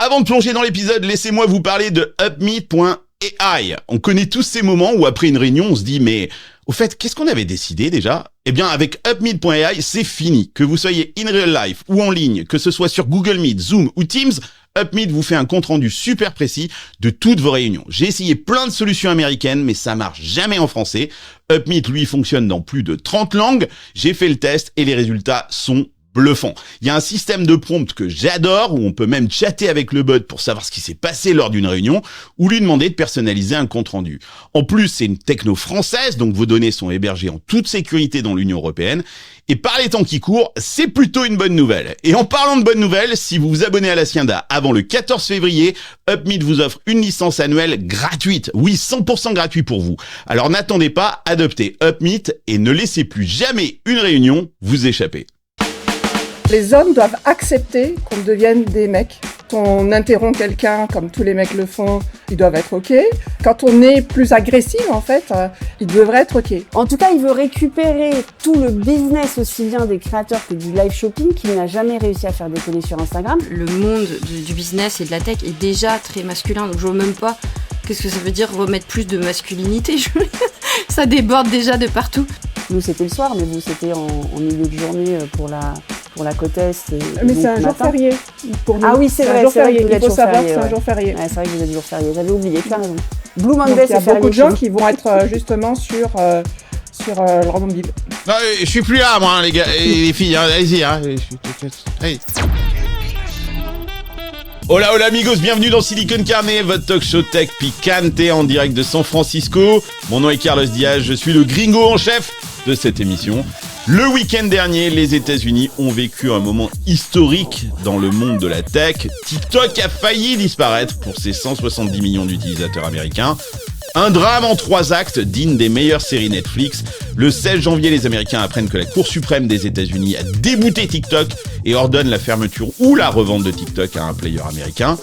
Avant de plonger dans l'épisode, laissez-moi vous parler de Upmeet.ai. On connaît tous ces moments où après une réunion, on se dit mais au fait, qu'est-ce qu'on avait décidé déjà ? Eh bien, avec Upmeet.ai, c'est fini. Que vous soyez in real life ou en ligne, que ce soit sur Google Meet, Zoom ou Teams, Upmeet vous fait un compte-rendu super précis de toutes vos réunions. J'ai essayé plein de solutions américaines, mais ça marche jamais en français. Upmeet, lui, fonctionne dans plus de 30 langues. J'ai fait le test et les résultats sont bluffant. Il y a un système de prompt que j'adore, où on peut même chatter avec le bot pour savoir ce qui s'est passé lors d'une réunion, ou lui demander de personnaliser un compte-rendu. En plus, c'est une techno française, donc vos données sont hébergées en toute sécurité dans l'Union européenne. Et par les temps qui courent, c'est plutôt une bonne nouvelle. Et en parlant de bonnes nouvelles, si vous vous abonnez à la Hacienda avant le 14 février, Upmeet vous offre une licence annuelle gratuite. Oui, 100% gratuit pour vous. Alors n'attendez pas, adoptez Upmeet et ne laissez plus jamais une réunion vous échapper. Les hommes doivent accepter qu'on devienne des mecs. Quand on interrompt quelqu'un, comme tous les mecs le font, ils doivent être OK. Quand on est plus agressif, en fait, ils devraient être OK. En tout cas, il veut récupérer tout le business aussi bien des créateurs que du live shopping qu'il n'a jamais réussi à faire décoller sur Instagram. Le monde du business et de la tech est déjà très masculin, donc je vois même pas qu'est-ce que ça veut dire remettre plus de masculinité. Ça déborde déjà de partout. Nous, c'était le soir, mais vous, c'était en milieu de journée pour la côte Est. Mais c'est un jour férié pour nous. Ah oui, c'est vrai, un jour férié. Il faut savoir que c'est un jour férié. Ouais, c'est vrai que vous êtes jour férié. J'avais oublié, tu as raison. Blue Monday, c'est férié. Il y a beaucoup de gens qui vont être justement sur leur mobile. Non, je suis plus là, moi, les gars et les filles. Hein, allez-y. Hein, allez. Hola, hola amigos, bienvenue dans Silicon Carnet, votre talk show tech picante en direct de San Francisco. Mon nom est Carlos Diaz, je suis le gringo en chef de cette émission. Le week-end dernier, les États-Unis ont vécu un moment historique dans le monde de la tech. TikTok a failli disparaître pour ses 170 millions d'utilisateurs américains. Un drame en 3 actes, digne des meilleures séries Netflix. Le 16 janvier, les Américains apprennent que la Cour suprême des États-Unis a débouté TikTok et ordonne la fermeture ou la revente de TikTok à un player américain.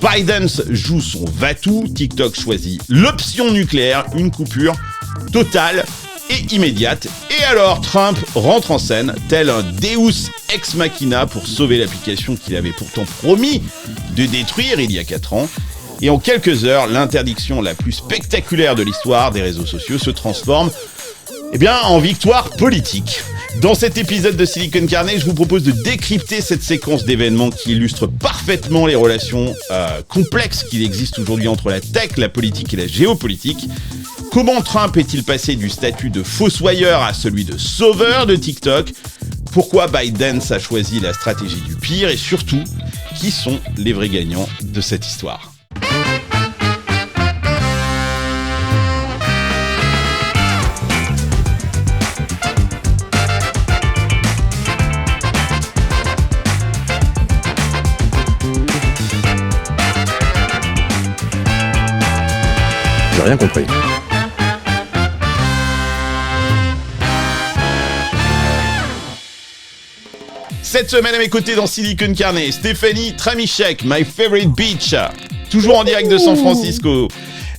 Biden joue son va-tout, TikTok choisit l'option nucléaire, une coupure totale et immédiate. Et alors, Trump rentre en scène, tel un Deus ex machina pour sauver l'application qu'il avait pourtant promis de détruire il y a 4 ans. Et en quelques heures, l'interdiction la plus spectaculaire de l'histoire des réseaux sociaux se transforme en victoire politique. Dans cet épisode de Silicon Carnet, je vous propose de décrypter cette séquence d'événements qui illustre parfaitement les relations complexes qu'il existe aujourd'hui entre la tech, la politique et la géopolitique. Comment Trump est-il passé du statut de fossoyeur à celui de sauveur de TikTok ? Pourquoi Biden a choisi la stratégie du pire ? Et surtout, qui sont les vrais gagnants de cette histoire ? J'ai rien compris. Cette semaine à mes côtés dans Silicon Carnet, Stéphanie Tramischek, my favorite bitch, toujours en direct de San Francisco.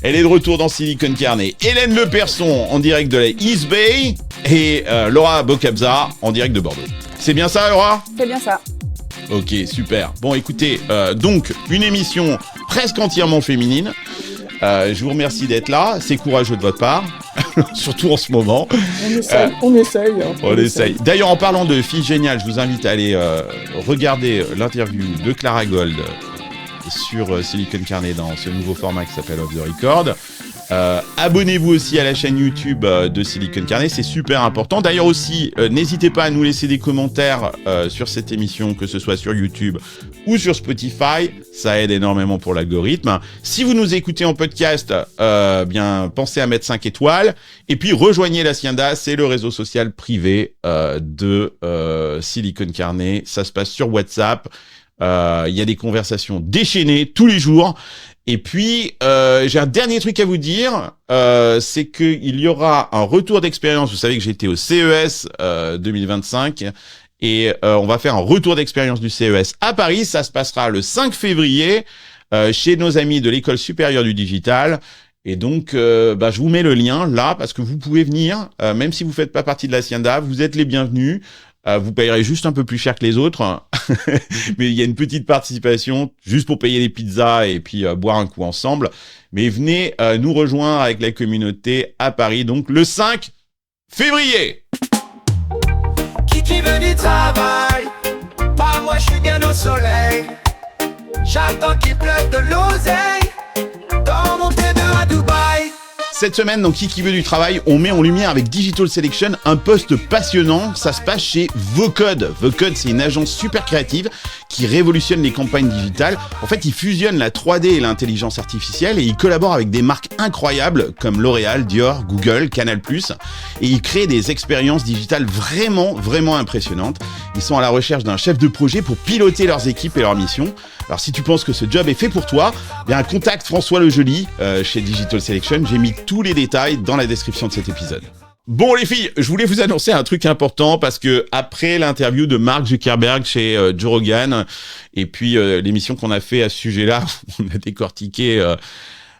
Elle est de retour dans Silicon Carnet. Hélène Leperson en direct de la East Bay et Laura Bocabza en direct de Bordeaux. C'est bien ça, Laura ? C'est bien ça. Ok, super. Bon, écoutez, donc une émission presque entièrement féminine. Je vous remercie d'être là, c'est courageux de votre part, surtout en ce moment. On essaye. D'ailleurs, en parlant de filles géniales, je vous invite à aller regarder l'interview de Clara Gold sur Silicon Carnet dans ce nouveau format qui s'appelle Off the Record. Abonnez-vous aussi à la chaîne YouTube de Silicon Carnet, c'est super important. D'ailleurs aussi, n'hésitez pas à nous laisser des commentaires sur cette émission, que ce soit sur YouTube ou sur Spotify, ça aide énormément pour l'algorithme. Si vous nous écoutez en podcast, pensez à mettre 5 étoiles. Et puis rejoignez la Hacienda, c'est le réseau social privé de Silicon Carnet. Ça se passe sur WhatsApp. Il y a des conversations déchaînées tous les jours. Et puis, j'ai un dernier truc à vous dire, c'est qu'il y aura un retour d'expérience. Vous savez que j'étais au CES 2025 et on va faire un retour d'expérience du CES à Paris. Ça se passera le 5 février chez nos amis de l'École supérieure du digital. Et donc, je vous mets le lien là parce que vous pouvez venir, même si vous faites pas partie de la Hacienda, vous êtes les bienvenus. Vous payerez juste un peu plus cher que les autres, mais il y a une petite participation juste pour payer les pizzas et puis boire un coup ensemble. Mais venez nous rejoindre avec la communauté à Paris, donc le 5 février. Qui veut du travail? Pas moi, je suis bien au soleil. J'attends qu'il pleuve de l'oseille dans mon T2 à Dubaï. Cette semaine, dans Qui veut du travail, on met en lumière avec Digital Selection un poste passionnant. Ça se passe chez Vocode. Vocode, c'est une agence super créative qui révolutionne les campagnes digitales. En fait, ils fusionnent la 3D et l'intelligence artificielle et ils collaborent avec des marques incroyables comme L'Oréal, Dior, Google, Canal+. Et ils créent des expériences digitales vraiment impressionnantes. Ils sont à la recherche d'un chef de projet pour piloter leurs équipes et leurs missions. Alors si tu penses que ce job est fait pour toi, bien contacte François Lejoli chez Digital Selection. J'ai mis tous les détails dans la description de cet épisode. Bon les filles, je voulais vous annoncer un truc important parce que après l'interview de Mark Zuckerberg chez Joe Rogan et puis l'émission qu'on a fait à ce sujet-là, on a décortiqué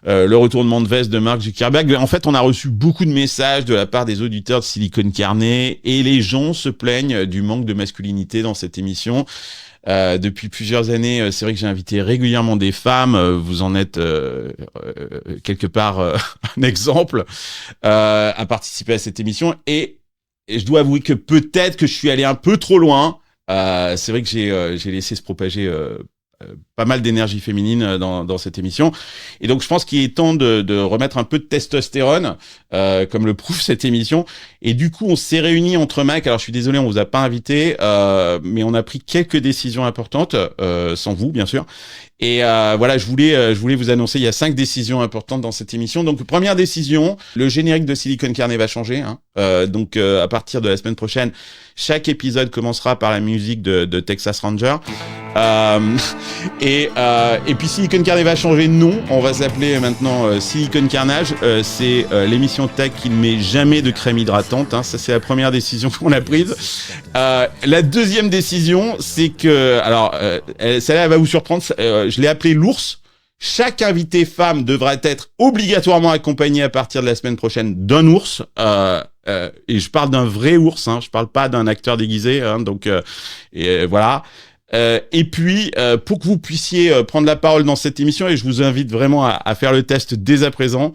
le retournement de veste de Mark Zuckerberg. En fait, on a reçu beaucoup de messages de la part des auditeurs de Silicon Carnet et les gens se plaignent du manque de masculinité dans cette émission. Depuis plusieurs années, c'est vrai que j'ai invité régulièrement des femmes. Vous en êtes quelque part un exemple à participer à cette émission. Et je dois avouer que peut-être que je suis allé un peu trop loin. C'est vrai que j'ai laissé se propager pas mal d'énergie féminine dans cette émission. Et donc, je pense qu'il est temps de remettre un peu de testostérone, comme le prouve cette émission. Et du coup, on s'est réunis entre mecs. Alors, je suis désolé, on vous a pas invité, mais on a pris quelques décisions importantes, sans vous, bien sûr. Et voilà, je voulais vous annoncer, il y a 5 décisions importantes dans cette émission. Donc, première décision, le générique de Silicon Carnet va changer. Donc, à partir de la semaine prochaine, chaque épisode commencera par la musique de Texas Ranger. Et puis Silicon Carnet va changer de nom. On va s'appeler maintenant Silicon Carnage. C'est l'émission tech qui ne met jamais de crème hydratante. Ça, c'est la première décision qu'on a prise. La deuxième décision, c'est que... Alors, celle-là, elle va vous surprendre. Je l'ai appelée l'ours. Chaque invité femme devra être obligatoirement accompagnée à partir de la semaine prochaine d'un ours. Et je parle d'un vrai ours. Je parle pas d'un acteur déguisé. Donc, voilà. Et puis, pour que vous puissiez prendre la parole dans cette émission, et je vous invite vraiment à faire le test dès à présent,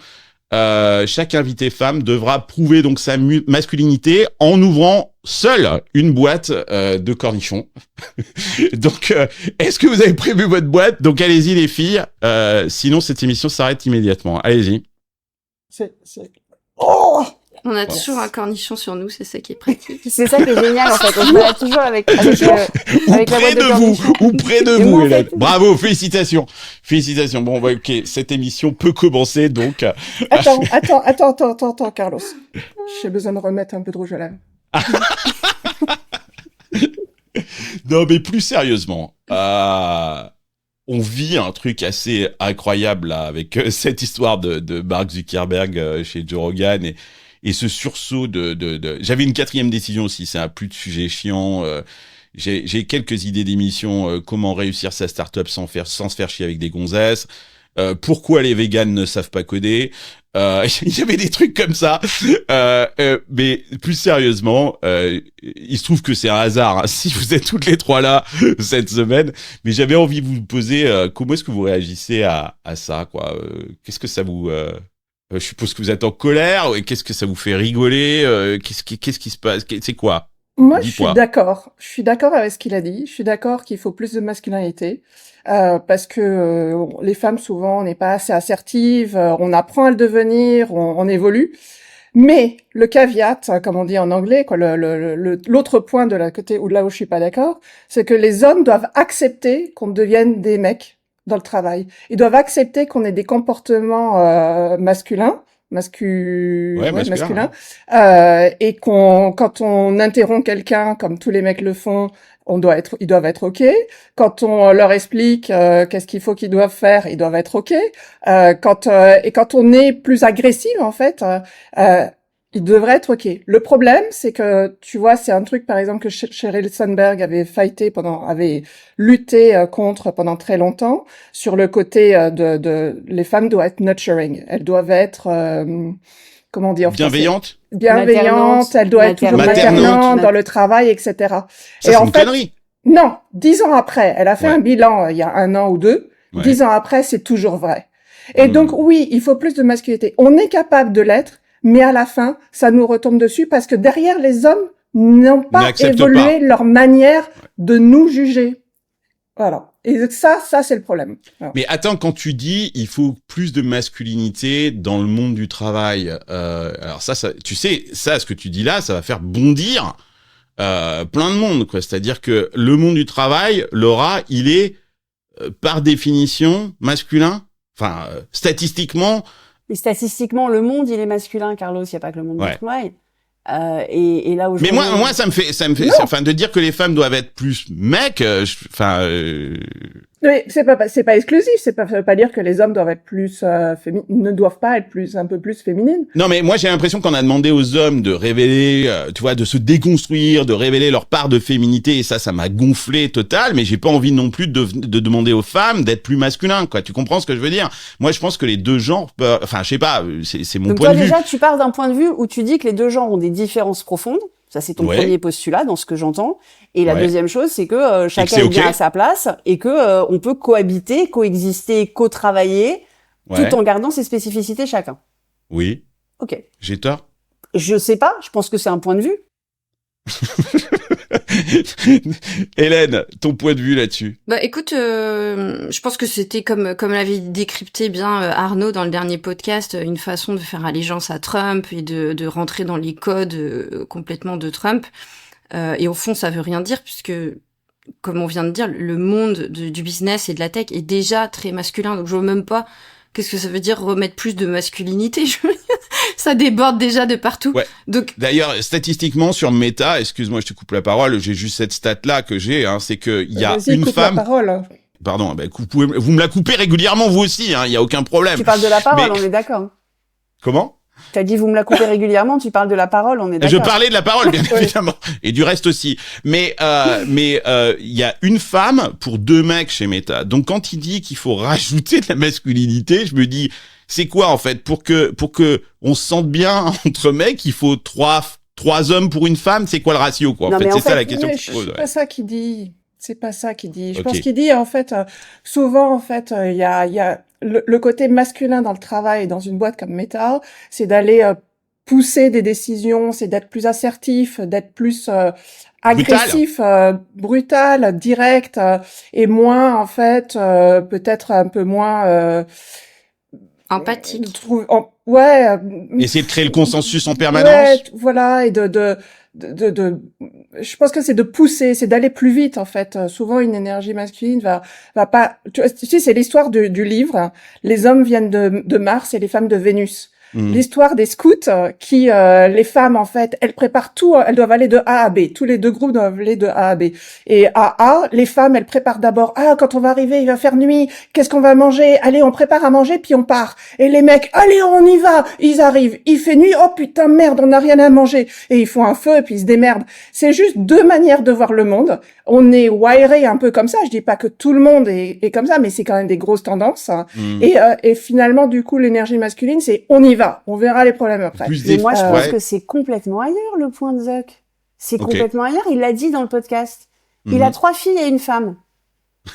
chaque invité femme devra prouver donc sa masculinité en ouvrant seule une boîte de cornichons. Donc, est-ce que vous avez prévu votre boîte? Donc, allez-y les filles. Sinon, cette émission s'arrête immédiatement. Allez-y. Oh On a toujours un cornichon sur nous, c'est ça qui est pratique. C'est ça qui est génial en fait. On se balade toujours avec la boîte de cornichons. Ou près de Et vous, moi, en Hélène. fait- Bravo, félicitations. Bon, ok, cette émission peut commencer, donc. Attends, Carlos. J'ai besoin de remettre un peu de rouge à lèvres. Non, mais plus sérieusement, on vit un truc assez incroyable là avec cette histoire de Mark Zuckerberg chez Joe Rogan et ce sursaut de... J'avais une 4e décision aussi, c'est un plus de sujet chiant. J'ai quelques idées d'émissions, comment réussir sa start-up sans se faire chier avec des gonzesses. Pourquoi les véganes ne savent pas coder. Il y avait des trucs comme ça. Mais plus sérieusement, il se trouve que c'est un hasard si vous êtes toutes les trois là cette semaine. Mais j'avais envie de vous poser comment est-ce que vous réagissez à ça, quoi. Qu'est-ce que ça vous... je suppose que vous êtes en colère. Qu'est-ce que ça vous fait rigoler? Qu'est-ce qui se passe? C'est quoi? Moi, je Dis-toi. suis d'accord. Je suis d'accord avec ce qu'il a dit. Je suis d'accord qu'il faut plus de masculinité. Parce que les femmes, souvent, on n'est pas assez assertives, on apprend à le devenir, on évolue. Mais le caveat, comme on dit en anglais, quoi, l'autre point de la côté où là où je suis pas d'accord, c'est que les hommes doivent accepter qu'on devienne des mecs dans le travail. Ils doivent accepter qu'on ait des comportements masculins. Masculin. Et quand on interrompt quelqu'un, comme tous les mecs le font, ils doivent être OK. Quand on leur explique qu'est-ce qu'il faut qu'ils doivent faire, ils doivent être OK. Quand on est plus agressif, en fait, ils devraient être OK. Le problème, c'est que, tu vois, c'est un truc, par exemple, que Sheryl Sandberg avait lutté contre pendant très longtemps, sur le côté les femmes doivent être nurturing. Elles doivent être comment dire, Bienveillante. Bienveillante, elle doit être toujours Maternante. maternante dans le travail, etc. Ça, Et c'est en une fait, connerie. non, 10 ans après, elle a fait Ouais. un bilan il y a 1 an ou 2. Ouais. 10 ans après, c'est toujours vrai. Et donc, oui, il faut plus de masculinité. On est capable de l'être, mais à la fin, ça nous retombe dessus parce que derrière, les hommes n'ont pas N'acceptent évolué leur manière de nous juger. Voilà. Et ça, c'est le problème. Voilà. Mais attends, quand tu dis il faut plus de masculinité dans le monde du travail, alors ça, tu sais, ça, ce que tu dis là, ça va faire bondir plein de monde, quoi. C'est-à-dire que le monde du travail, Laura, il est par définition masculin. Enfin, statistiquement. Mais statistiquement, le monde, il est masculin, Carlos. Il n'y a pas que le monde Ouais. du travail. Et là où Mais moi, ça me fait, enfin, de dire que les femmes doivent être plus mecs, Oui, c'est pas exclusif. Ça veut pas dire que les hommes doivent être plus ne doivent pas être un peu plus féminines. Non, mais moi, j'ai l'impression qu'on a demandé aux hommes de révéler, tu vois, de se déconstruire, de révéler leur part de féminité, et ça m'a gonflé total, mais j'ai pas envie non plus de demander aux femmes d'être plus masculins, quoi. Tu comprends ce que je veux dire? Moi, je pense que les deux genres, enfin, je sais pas, c'est mon Donc point toi, de vue. déjà, tu pars d'un point de vue où tu dis que les deux genres ont des différences profondes. Ça, c'est ton Ouais. premier postulat dans ce que j'entends. Et la Ouais. deuxième chose, c'est que chacun c'est est bien ok. à sa place et que on peut cohabiter, coexister, co-travailler, Ouais. tout en gardant ses spécificités chacun. Oui. Ok. J'ai tort? Je sais pas. Je pense que c'est un point de vue. Hélène, ton point de vue là-dessus? Bah écoute, je pense que c'était comme l'avait décrypté bien Arnaud dans le dernier podcast, une façon de faire allégeance à Trump et de rentrer dans les codes complètement de Trump. Et au fond, ça veut rien dire puisque, comme on vient de dire, le monde du business et de la tech est déjà très masculin. Donc je vois même pas qu'est-ce que ça veut dire remettre plus de masculinité. Ça déborde déjà de partout. Ouais. Donc D'ailleurs, statistiquement, sur Meta, excuse-moi, je te coupe la parole, j'ai juste cette stat-là que j'ai, hein, c'est que il y a Vas-y, une coupe femme. la parole. Pardon, ben, vous me la coupez régulièrement, vous aussi, hein, il y a aucun problème. Tu parles de la parole, Mais- on est d'accord. Comment? T'as dit vous me la coupez régulièrement, tu parles de la parole, on est Je d'accord. parlais de la parole, bien évidemment, et du reste aussi. Mais il y a une femme pour 2 mecs chez Meta. Donc quand il dit qu'il faut rajouter de la masculinité, je me dis, c'est quoi en fait pour que on se sente bien entre mecs, il faut 3 hommes pour une femme. C'est quoi le ratio, quoi? En Non, fait, mais c'est en ça fait, la question Mais que je pose. c'est Ouais. pas ça qu'il dit. C'est pas ça qu'il dit. Je Ok. pense qu'il dit, en fait, souvent, en fait, il y a le côté masculin dans le travail, dans une boîte comme Meta, c'est d'aller pousser des décisions, c'est d'être plus assertif, d'être plus agressif, brutal, direct, et moins, en fait, peut-être un peu moins... empathique. Ouais. Essayer de créer le consensus en permanence. Ouais, voilà, et je pense que c'est de pousser, c'est d'aller plus vite, en fait. Souvent, une énergie masculine va pas, tu sais, c'est l'histoire du livre. Les hommes viennent de Mars et les femmes de Vénus. L'histoire des scouts qui, les femmes, en fait, elles préparent tout, elles doivent aller de A à B. Tous les deux groupes doivent aller de A à B. Et à A, les femmes, elles préparent d'abord, quand on va arriver, il va faire nuit, qu'est-ce qu'on va manger? Allez, on prépare à manger, puis on part. Et les mecs, allez, on y va! Ils arrivent, il fait nuit, oh putain, merde, on n'a rien à manger. Et ils font un feu, et puis ils se démerdent. C'est juste 2 manières de voir le monde. On est wiré un peu comme ça. Je dis pas que tout le monde est comme ça, mais c'est quand même des grosses tendances. Et finalement, du coup, l'énergie masculine, c'est on y va. On verra les problèmes après. Plus Mais moi, je pense ouais. que c'est complètement ailleurs, le point de Zuck. C'est Ok. complètement ailleurs. Il l'a dit dans le podcast. Il Mhm. a 3 filles et une femme.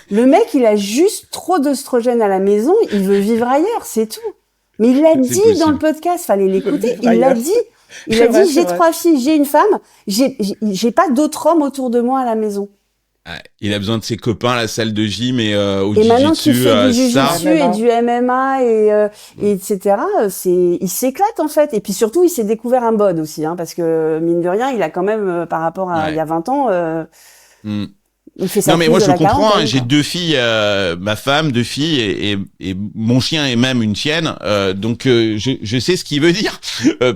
Le mec, il a juste trop d'œstrogène à la maison. Il veut vivre ailleurs, c'est tout. Mais il l'a C'est dit possible. dans le podcast. Fallait l'écouter. vivre Il l'a ailleurs. dit. Il C'est a vrai, dit, c'est j'ai vrai. 3 filles, j'ai une femme. J'ai pas d'autres hommes autour de moi à la maison. Ouais, il a besoin de ses copains à la salle de gym et au Et maintenant qu'il jiu-jitsu, fait du ça. jiu-jitsu et du MMA et etc., il s'éclate en fait. Et puis surtout, il s'est découvert un bod aussi, hein, parce que mine de rien, il a quand même, par rapport à Ouais. il y a 20 ans, Hmm. il fait sa Non mais prise moi de je la comprends, hein, quarantaine, j'ai quoi. 2 filles, ma femme, 2 filles et mon chien est même une chienne, donc je sais ce qu'il veut dire.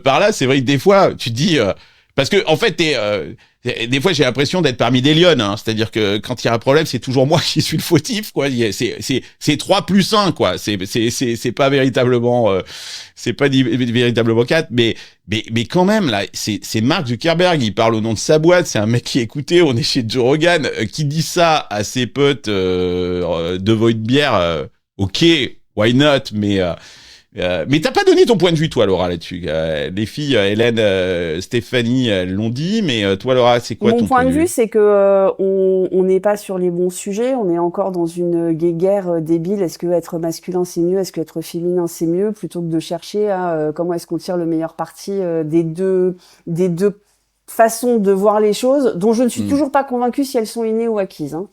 Par là, c'est vrai que des fois tu te dis parce que en fait des fois j'ai l'impression d'être parmi des lionnes, hein, c'est-à-dire que quand il y a un problème, c'est toujours moi qui suis le fautif, quoi. C'est 3 plus 1, quoi. C'est pas véritablement c'est pas véritablement 4, mais quand même là, c'est Mark Zuckerberg, il parle au nom de sa boîte, c'est un mec qui est écouté, on est chez Joe Rogan, qui dit ça à ses potes devant une bière, ok, why not, Mais t'as pas donné ton point de vue, toi, Laura, là-dessus. Les filles, Hélène, Stéphanie, elles l'ont dit, mais toi, Laura, c'est quoi ton Mon point de vue, c'est que on n'est pas sur les bons sujets. On est encore dans une guéguerre débile. Est-ce que être masculin c'est mieux? Est-ce que être féminin c'est mieux? Plutôt que de chercher à comment est-ce qu'on tire le meilleur parti des deux façons de voir les choses, dont je ne suis toujours pas convaincue si elles sont innées ou acquises. Hein.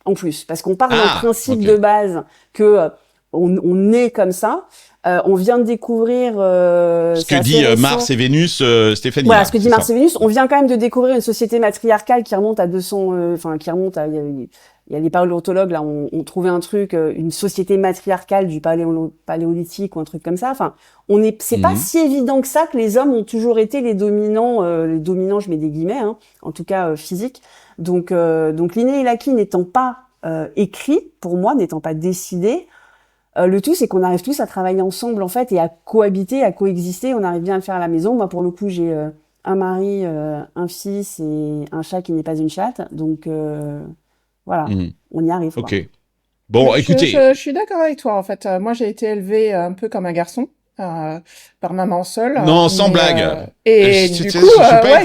En plus, parce qu'on part d'un principe de base que on est comme ça. On vient de découvrir ce que dit Mars et Vénus, Stéphanie. Voilà, ce que dit Mars et Vénus. On vient quand même de découvrir une société matriarcale qui remonte à 200, qui remonte à, il y a les paléontologues là, on trouvait un truc, une société matriarcale du paléolithique ou un truc comme ça. Enfin, c'est pas si évident que ça que les hommes ont toujours été les dominants, je mets des guillemets, hein, en tout cas physiques. Donc l'inné et l'acquis n'étant pas écrit, pour moi, n'étant pas décidé. Le tout, c'est qu'on arrive tous à travailler ensemble, en fait, et à cohabiter, à coexister. On arrive bien à le faire à la maison. Moi, pour le coup, j'ai un mari, un fils et un chat qui n'est pas une chatte. Donc, voilà, on y arrive. Quoi. Ok. Bon, écoutez. Je suis d'accord avec toi, en fait. Moi, j'ai été élevée un peu comme un garçon. Par maman seule. Non, sans blague. Et du coup,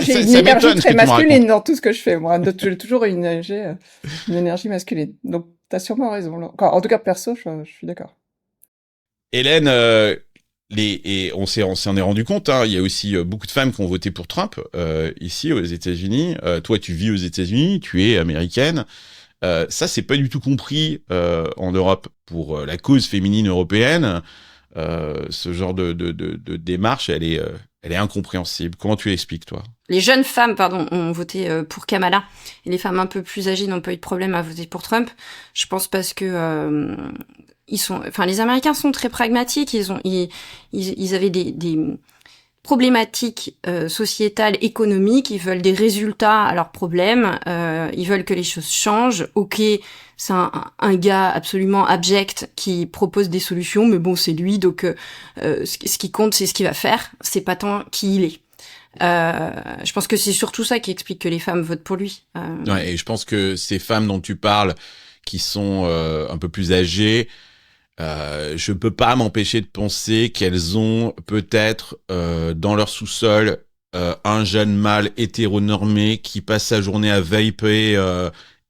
j'ai une énergie très masculine dans tout ce que je fais. Moi, j'ai toujours une énergie masculine. Donc, t'as sûrement raison. Là. En tout cas, perso, je suis d'accord. Hélène, et on s'en est rendu compte. Hein, il y a aussi beaucoup de femmes qui ont voté pour Trump ici aux États-Unis. Toi, tu vis aux États-Unis, tu es américaine. Ça, c'est pas du tout compris en Europe pour la cause féminine européenne. Ce genre de démarche, elle est incompréhensible. Comment tu l'expliques, toi? Les jeunes femmes, ont voté pour Kamala, et les femmes un peu plus âgées n'ont pas eu de problème à voter pour Trump. Je pense parce que les Américains sont très pragmatiques. Ils avaient des problématiques sociétales, économiques. Ils veulent des résultats à leurs problèmes. Ils veulent que les choses changent. Ok, c'est un gars absolument abject qui propose des solutions, mais bon, c'est lui, donc ce qui compte, c'est ce qu'il va faire. C'est pas tant qui il est. Je pense que c'est surtout ça qui explique que les femmes votent pour lui. Ouais, et je pense que ces femmes dont tu parles, qui sont un peu plus âgées, je peux pas m'empêcher de penser qu'elles ont peut-être dans leur sous-sol un jeune mâle hétéronormé qui passe sa journée à vaper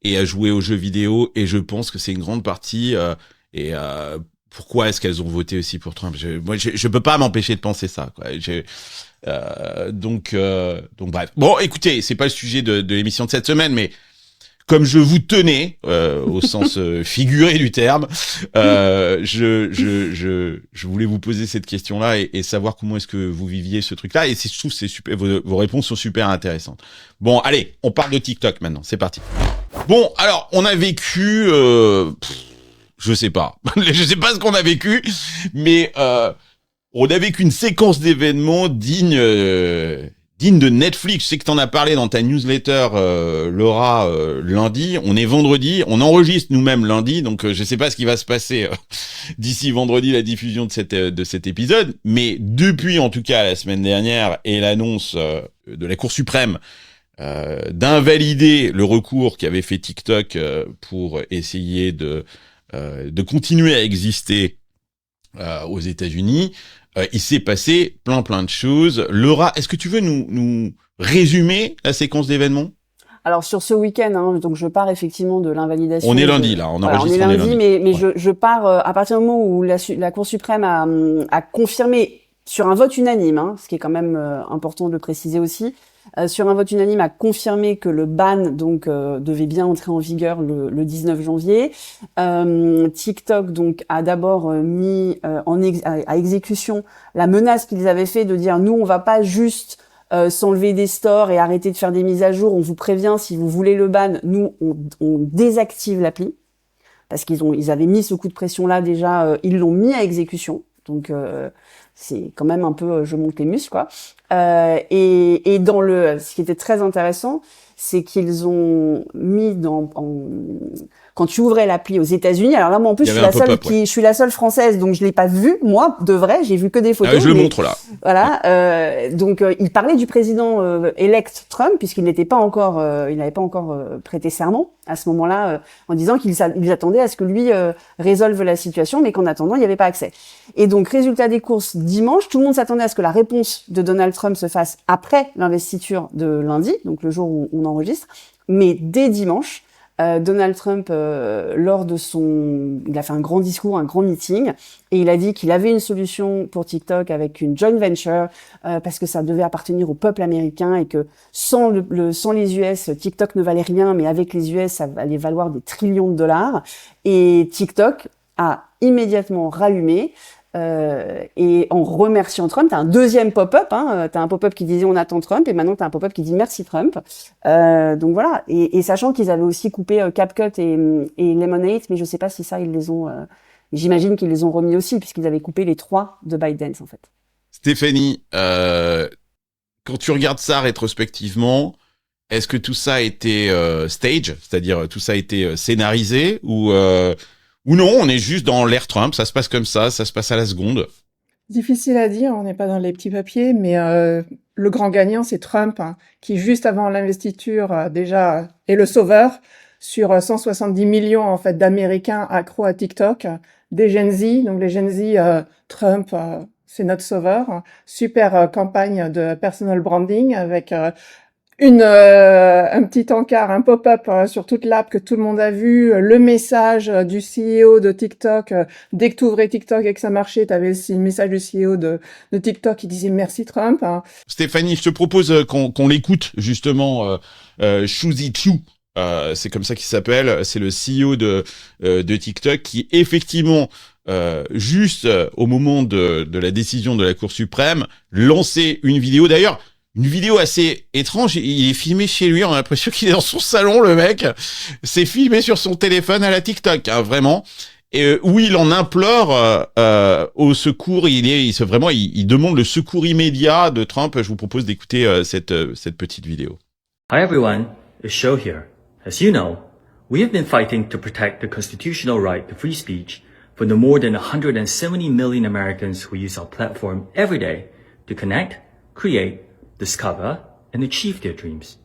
et à jouer aux jeux vidéo, et je pense que c'est une grande partie. Pourquoi est-ce qu'elles ont voté aussi pour Trump? Je peux pas m'empêcher de penser ça, quoi. Donc bref. Bon, écoutez, c'est pas le sujet de l'émission de cette semaine, mais comme je vous tenais, au sens figuré du terme, je voulais vous poser cette question-là et savoir comment est-ce que vous viviez ce truc-là. Et je trouve que c'est super, vos réponses sont super intéressantes. Bon, allez, on parle de TikTok maintenant. C'est parti. Bon, alors, on a vécu, je sais pas ce qu'on a vécu, mais on a vécu une séquence d'événements digne de Netflix. Je sais que t'en as parlé dans ta newsletter, Laura, lundi. On est vendredi, on enregistre nous-mêmes lundi, donc je sais pas ce qui va se passer d'ici vendredi, la diffusion de cet épisode. Mais depuis, en tout cas, la semaine dernière, et l'annonce de la Cour suprême d'invalider le recours qu'avait fait TikTok pour essayer de continuer à exister aux États-Unis. Il s'est passé plein de choses. Laura, est-ce que tu veux nous résumer la séquence d'événements? Alors sur ce week-end, hein, donc je pars effectivement de l'invalidation. On est lundi là, on enregistre. On est lundi, mais ouais. je pars à partir du moment où la Cour suprême a confirmé sur un vote unanime, hein, ce qui est quand même important de le préciser aussi, sur un vote unanime a confirmé que le ban donc devait bien entrer en vigueur le 19 janvier. TikTok donc a d'abord mis à exécution la menace qu'ils avaient fait de dire nous on va pas juste s'enlever des stores et arrêter de faire des mises à jour, on vous prévient si vous voulez le ban, nous on désactive l'appli parce ils avaient mis ce coup de pression là déjà, ils l'ont mis à exécution. Donc c'est quand même un peu je monte les muscles quoi. Et ce qui était très intéressant, c'est qu'ils ont mis quand tu ouvrais l'appli aux États-Unis, alors là moi en plus Il y je avait suis un pop-up, je suis la seule française, donc je l'ai pas vu moi de vrai, j'ai vu que des photos. Je le montre là. Voilà, donc il parlait du président elect Trump puisqu'il n'était pas encore, il n'avait pas encore prêté serment à ce moment-là, en disant qu'ils attendaient à ce que lui résolve la situation, mais qu'en attendant il n'y avait pas accès. Et donc résultat des courses dimanche, tout le monde s'attendait à ce que la réponse de Donald Trump se fasse après l'investiture de lundi, donc le jour où on enregistre, mais dès dimanche. Donald Trump, il a fait un grand discours, un grand meeting, et il a dit qu'il avait une solution pour TikTok avec une joint venture, parce que ça devait appartenir au peuple américain et que sans les US, TikTok ne valait rien, mais avec les US, ça allait valoir des trillions de dollars. Et TikTok a immédiatement rallumé. Et en remerciant Trump, t'as un deuxième pop-up, t'as un pop-up qui disait on attend Trump, et maintenant t'as un pop-up qui dit merci Trump. Donc voilà. Et sachant qu'ils avaient aussi coupé CapCut et Lemonade, mais je sais pas si ça ils les ont. J'imagine qu'ils les ont remis aussi puisqu'ils avaient coupé les 3 de ByteDance en fait. Stéphanie, quand tu regardes ça rétrospectivement, est-ce que tout ça a été stage, c'est-à-dire tout ça a été scénarisé ou non, on est juste dans l'ère Trump, ça se passe comme ça se passe à la seconde. Difficile à dire, on n'est pas dans les petits papiers, mais le grand gagnant, c'est Trump, qui juste avant l'investiture déjà est le sauveur sur 170 millions en fait d'Américains accros à TikTok, des Gen Z. Donc les Gen Z, Trump, c'est notre sauveur. Super campagne de personal branding avec un petit encart, un pop-up sur toute l'app que tout le monde a vu, le message du CEO de TikTok, dès que tu ouvrais TikTok et que ça marchait, tu avais le message du CEO de TikTok qui disait merci Trump. Stéphanie, je te propose qu'on l'écoute justement, Shuzi Chu. C'est comme ça qu'il s'appelle, c'est le CEO de TikTok qui effectivement juste au moment de la décision de la Cour suprême lançait une vidéo. D'ailleurs, une vidéo assez étrange, il est filmé chez lui, on a l'impression qu'il est dans son salon, le mec. C'est filmé sur son téléphone à la TikTok, vraiment. Et où il en implore au secours, il demande le secours immédiat de Trump. Je vous propose d'écouter cette petite vidéo. Hi everyone, it's Show here. As you know, we have been fighting to protect the constitutional right to free speech for the more than 170 million Americans who use our platform every day to connect, create, discover, and achieve their dreams.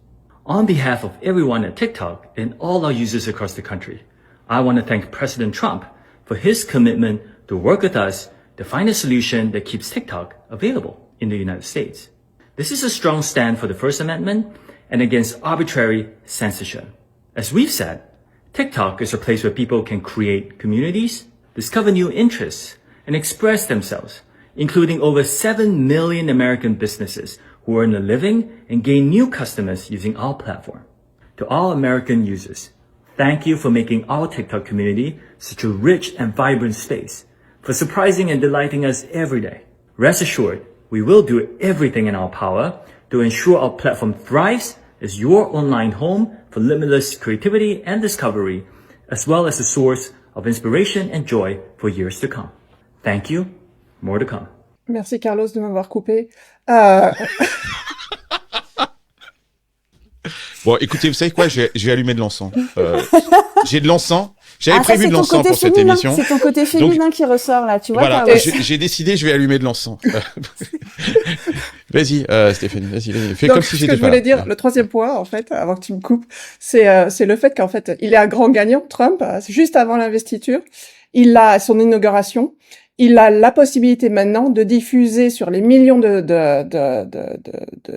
On behalf of everyone at TikTok and all our users across the country, I want to thank President Trump for his commitment to work with us to find a solution that keeps TikTok available in the United States. This is a strong stand for the First Amendment and against arbitrary censorship. As we've said, TikTok is a place where people can create communities, discover new interests, and express themselves, including over 7 million American businesses who earn a living and gain new customers using our platform. To all American users, thank you for making our TikTok community such a rich and vibrant space, for surprising and delighting us every day. Rest assured, we will do everything in our power to ensure our platform thrives as your online home for limitless creativity and discovery, as well as a source of inspiration and joy for years to come. Thank you. More to come. Merci Carlos de m'avoir coupé. Bon, écoutez, vous savez quoi, j'ai allumé de l'encens. J'ai de l'encens. J'avais ça, prévu de l'encens pour cette émission. C'est ton côté féminin qui ressort là, tu vois. Voilà, j'ai décidé, je vais allumer de l'encens. Vas-y, Stéphanie, vas-y. Fais Donc, comme si j'étais pas ce que je voulais dire, le troisième point, en fait, avant que tu me coupes, c'est le fait qu'en fait, il est un grand gagnant, Trump, juste avant l'investiture. Il a son inauguration. Il a la possibilité maintenant de diffuser sur les millions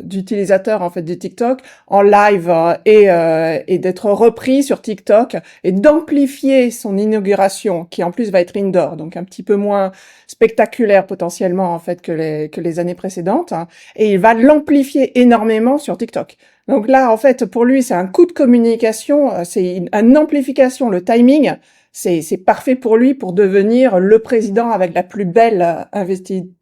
d'utilisateurs en fait de TikTok en live et d'être repris sur TikTok et d'amplifier son inauguration qui en plus va être indoor, donc un petit peu moins spectaculaire potentiellement en fait que les années précédentes, et il va l'amplifier énormément sur TikTok. Donc là en fait pour lui c'est un coup de communication, c'est une amplification, le timing. C'est parfait pour lui pour devenir le président avec la plus belle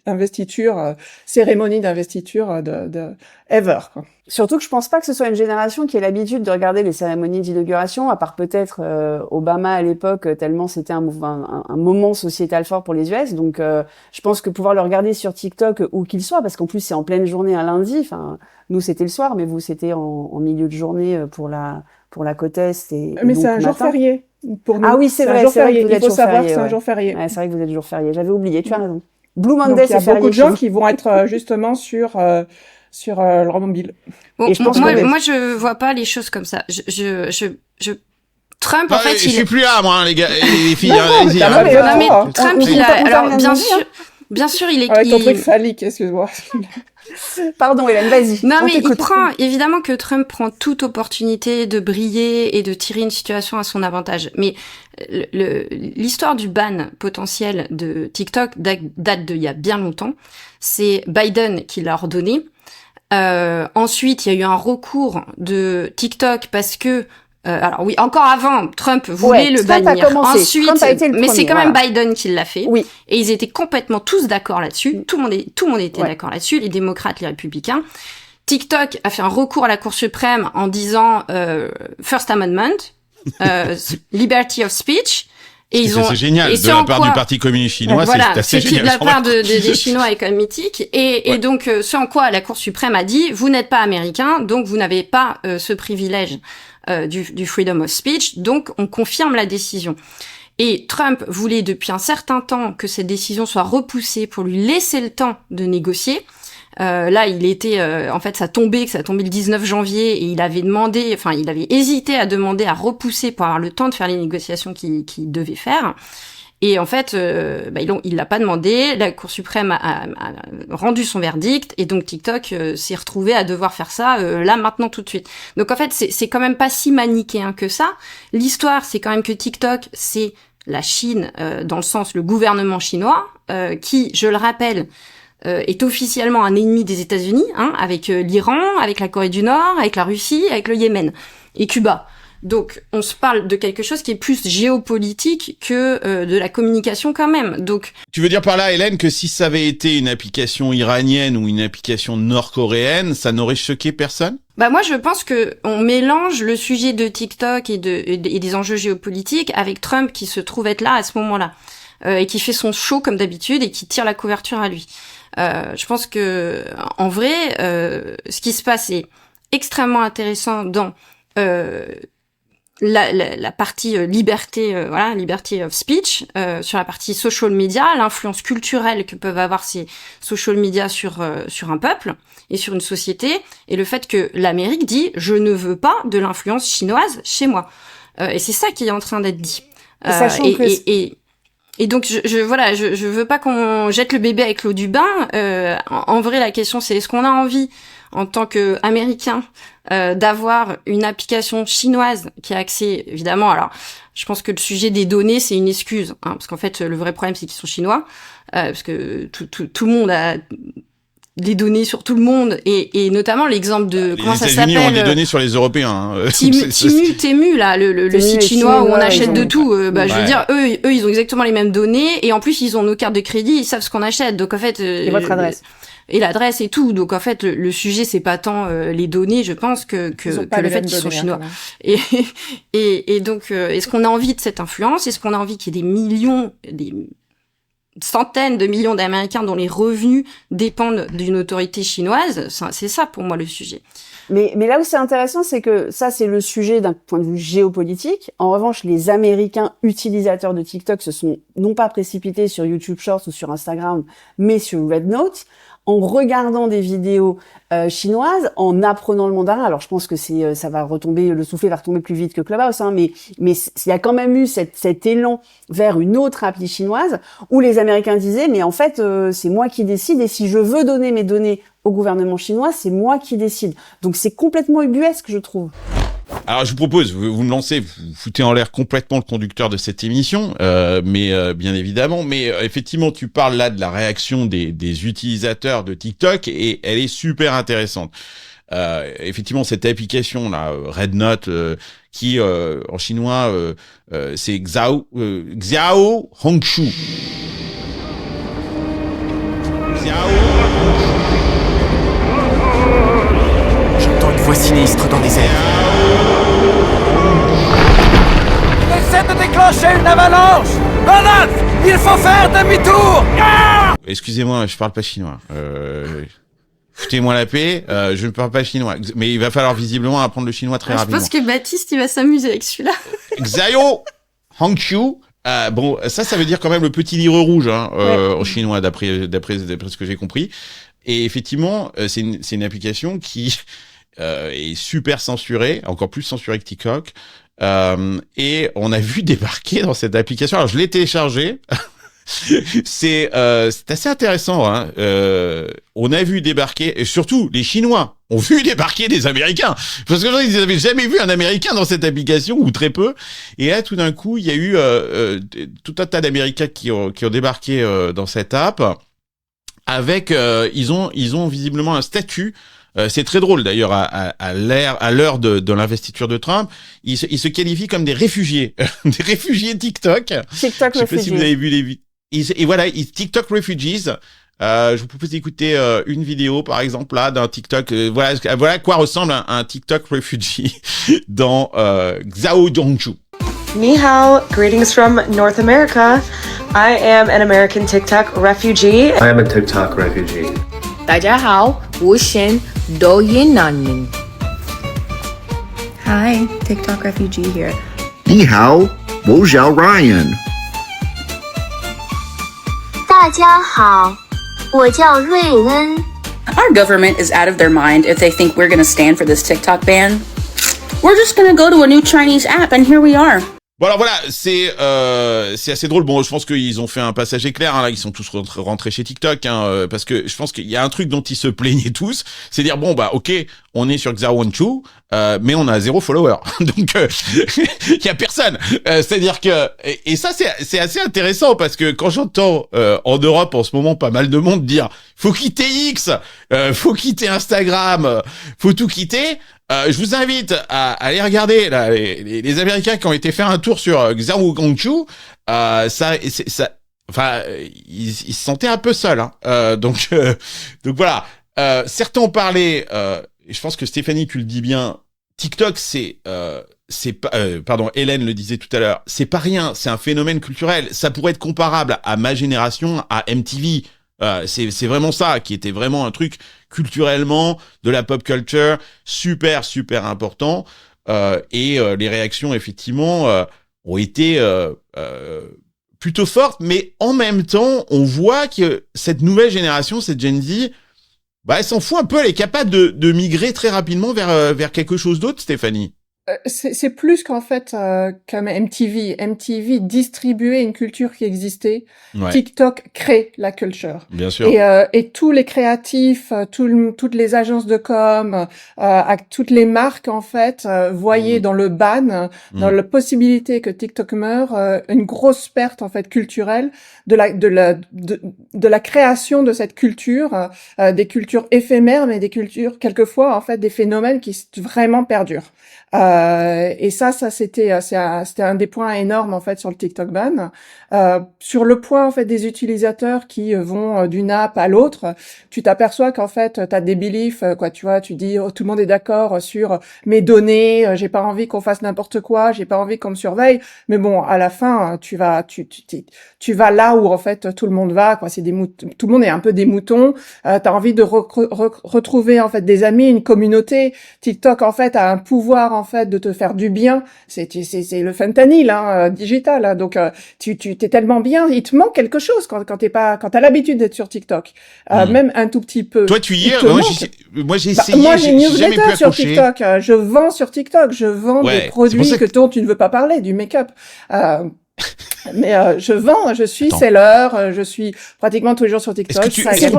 investiture, cérémonie d'investiture de ever, quoi. Surtout que je pense pas que ce soit une génération qui ait l'habitude de regarder les cérémonies d'inauguration, à part peut-être Obama à l'époque, tellement c'était un moment sociétal fort pour les US. Donc je pense que pouvoir le regarder sur TikTok où qu'il soit, parce qu'en plus c'est en pleine journée un lundi, enfin nous c'était le soir, mais vous c'était en milieu de journée pour la côte Est. Mais c'est un jour férié. Pour nous. Ah oui, c'est un vrai, jour c'est vrai que férié. vous Il êtes faut jour savoir férié, que c'est un ouais. jour férié. Ouais, c'est vrai que vous êtes jour férié. J'avais oublié, tu as raison. Blue Donc, Monday, il y a c'est férié beaucoup de chez gens vous. qui vont être justement sur leur mobile. Bon, Et je pense moi, que- moi, je vois pas les choses comme ça. Trump, en fait, je suis plus là, moi, hein, les gars, et les filles. Non, hein, mais allez-y, t'as hein. pas besoin de non, mais toi. Trump, On il a, termine alors, la bien musique, sûr, bien sûr, il est, Avec ton il- truc phallique, excuse-moi. Pardon, Hélène, vas-y. Non, on mais il t'écoute. prend, évidemment que Trump prend toute opportunité de briller et de tirer une situation à son avantage. Mais l'histoire du ban potentiel de TikTok date d'il y a bien longtemps. C'est Biden qui l'a ordonné. Ensuite, il y a eu un recours de TikTok parce que alors oui, encore avant, Trump voulait Ouais, le Trump a bannir. commencé. Ensuite, Trump a été le mais c'est premier, quand même voilà. Biden qui l'a fait. Oui. Et ils étaient complètement tous d'accord là-dessus. Tout le monde était Ouais. d'accord là-dessus, les démocrates, les républicains. TikTok a fait un recours à la Cour suprême en disant First Amendment, liberty of speech. Et ils ont. C'est génial, et de ce la en part quoi- du Parti communiste chinois, voilà, c'est assez c'est génial. de la je part remarque. des Chinois est quand même mythique. Et Ouais. donc, ce en quoi la Cour suprême a dit, vous n'êtes pas américain, donc vous n'avez pas ce privilège du freedom of speech, donc on confirme la décision. Et Trump voulait depuis un certain temps que cette décision soit repoussée pour lui laisser le temps de négocier. Là, il était, en fait, ça tombait le 19 janvier et il avait hésité à demander à repousser pour avoir le temps de faire les négociations qu'il devait faire. Et en fait, il l'a pas demandé. La Cour suprême a rendu son verdict et donc TikTok s'est retrouvé à devoir faire ça là maintenant tout de suite. Donc en fait, c'est quand même pas si manichéen que ça. L'histoire, c'est quand même que TikTok, c'est la Chine dans le sens le gouvernement chinois qui, je le rappelle, est officiellement un ennemi des États-Unis, hein, avec l'Iran, avec la Corée du Nord, avec la Russie, avec le Yémen et Cuba. Donc, on se parle de quelque chose qui est plus géopolitique que de la communication quand même. Donc, Tu veux dire par là, Hélène, que si ça avait été une application iranienne ou une application nord-coréenne, ça n'aurait choqué personne? bah moi, je pense que on mélange le sujet de TikTok et des enjeux géopolitiques avec Trump qui se trouve être là à ce moment-là et qui fait son show comme d'habitude et qui tire la couverture à lui. Je pense que en vrai, ce qui se passe est extrêmement intéressant dans la partie liberté, liberty of speech, sur la partie social media, l'influence culturelle que peuvent avoir ces social media sur un peuple et sur une société, et le fait que l'Amérique dit je ne veux pas de l'influence chinoise chez moi, et c'est ça qui est en train d'être dit. Sachant que Et donc je veux pas qu'on jette le bébé avec l'eau du bain. En vrai, la question c'est est-ce qu'on a envie en tant qu'Américain d'avoir une application chinoise qui a accès, évidemment, alors je pense que le sujet des données c'est une excuse, hein, parce qu'en fait le vrai problème c'est qu'ils sont chinois, parce que tout le monde a des données sur tout le monde et notamment l'exemple de Les comment ça États-Unis ont s'appelle des données sur les Européens. Hein. Temu là le Temu site est chinois où on chinois, achète ils de ont- tout, je veux Ouais. dire eux ils ont exactement les mêmes données et en plus ils ont nos cartes de crédit, ils savent ce qu'on achète, donc en fait Et votre adresse. et l'adresse et tout, donc en fait le sujet c'est pas tant les données, je pense que Ils ont pas le les fait mêmes qu'ils sont données, hein, chinois. quand même. Et donc est-ce qu'on a envie de cette influence, est-ce qu'on a envie qu'il y ait des centaines de millions d'Américains dont les revenus dépendent d'une autorité chinoise? C'est ça pour moi le sujet. Mais là où c'est intéressant, c'est que ça, c'est le sujet d'un point de vue géopolitique. En revanche, les Américains utilisateurs de TikTok se sont non pas précipités sur YouTube Shorts ou sur Instagram, mais sur Red Note, en regardant des vidéos chinoises, en apprenant le mandarin. Alors, je pense que ça va retomber, le soufflet va retomber plus vite que Clubhouse, hein, mais il y a quand même eu cet élan vers une autre appli chinoise où les Américains disaient, mais en fait, c'est moi qui décide et si je veux donner mes données au gouvernement chinois, c'est moi qui décide. Donc, c'est complètement ubuesque, je trouve. Alors je vous propose, vous me lancez, vous foutez en l'air complètement le conducteur de cette émission, mais bien évidemment, mais effectivement tu parles là de la réaction des utilisateurs de TikTok et elle est super intéressante. Effectivement cette application là, Red Note, qui en chinois c'est Xiao Hongshu. J'entends une voix sinistre dans les airs. Il essaie de déclencher une avalanche. Olaf, il faut faire demi-tour. Excusez-moi, je parle pas chinois. Foutez-moi la paix, je ne parle pas chinois. Mais il va falloir visiblement apprendre le chinois très Je rapidement. pense que Baptiste il va s'amuser avec celui-là. Xiao Hangzhou. Bon, ça veut dire quand même le petit livre rouge en chinois, d'après ce que j'ai compris. Et effectivement, c'est une application qui est super censurée, encore plus censurée que TikTok. Et on a vu débarquer dans cette application. Alors, je l'ai téléchargée. C'est assez intéressant. Hein. On a vu débarquer, et surtout les Chinois ont vu débarquer des Américains, parce que ils n'avaient jamais vu un Américain dans cette application, ou très peu. Et là, tout d'un coup, il y a eu tout un tas d'Américains qui ont débarqué dans cette app. Avec, ils ont visiblement un statut. C'est très drôle d'ailleurs à l'heure de l'investiture de Trump, ils se qualifient comme des réfugiés, des réfugiés TikTok. TikTok Je sais pas si vous avez vu les vidéos. Et voilà, TikTok Refugees. Je vous propose d'écouter une vidéo, par exemple, là, d'un TikTok. Voilà à quoi ressemble un TikTok refugee dans Zhaozhou. Ni hao, greetings from North America. I am an American TikTok refugee. I am a TikTok refugee. 大家好，我是抖音难民。Hi, TikTok refugee here. 你好，我叫 Ryan。大家好，我叫瑞恩。 Our government is out of their mind if they think we're going to stand for this TikTok ban. We're just going to go to a new Chinese app and here we are. Bon alors voilà, c'est assez drôle. Bon, je pense qu'ils ont fait un passage éclair. Hein, là, ils sont tous rentrés chez TikTok, hein, parce que je pense qu'il y a un truc dont ils se plaignaient tous, c'est dire bon bah ok, on est sur Xiaohongshu, mais on a 0 follower, donc il y a personne. C'est-à-dire que et ça c'est assez intéressant parce que quand j'entends en Europe en ce moment pas mal de monde dire faut quitter X, faut quitter Instagram, faut tout quitter. Je vous invite à aller regarder là, les Américains qui ont été faire un tour sur Xiaohongshu. Enfin, ils se sentaient un peu seuls. Hein. Donc voilà. Certains ont parlé. Je pense que Stéphanie, tu le dis bien. TikTok, c'est pas. Pardon, Hélène le disait tout à l'heure. C'est pas rien. C'est un phénomène culturel. Ça pourrait être comparable à ma génération, à MTV. C'est vraiment ça qui était vraiment un truc culturellement de la pop culture super important et les réactions effectivement ont été plutôt fortes, mais en même temps on voit que cette nouvelle génération, cette Gen Z, bah elle s'en fout un peu, elle est capable de migrer très rapidement vers quelque chose d'autre, Stéphanie. C'est plus qu'en fait comme MTV. MTV distribuait une culture qui existait. Ouais. TikTok crée la culture. Bien sûr. Et tous les créatifs, toutes les agences de com, toutes les marques en fait voyaient dans le ban, dans la possibilité que TikTok meure, une grosse perte en fait culturelle de la création de cette culture, des cultures éphémères, mais des cultures quelquefois en fait des phénomènes qui vraiment perdurent. Et ça c'était un des points énormes en fait sur le TikTok ban. Sur le point en fait des utilisateurs qui vont d'une app à l'autre, tu t'aperçois qu'en fait t'as des beliefs, quoi, tu vois, tu dis tout le monde est d'accord sur mes données, j'ai pas envie qu'on fasse n'importe quoi, j'ai pas envie qu'on me surveille, mais bon à la fin tu vas là où en fait tout le monde va, quoi, c'est tout le monde est un peu des moutons, t'as envie de retrouver en fait des amis, une communauté. TikTok en fait a un pouvoir en fait de te faire du bien, c'est le fentanyl digital, hein. Donc tu t'es tellement bien, il te manque quelque chose quand t'as l'habitude d'être sur TikTok, même un tout petit peu. Toi tu y es, moi j'ai essayé, moi j'ai une newsletter sur TikTok, je vends sur TikTok, je vends des produits dont tu ne veux pas parler, du make-up. Mais je suis seller, je suis pratiquement tous les jours sur TikTok. Elle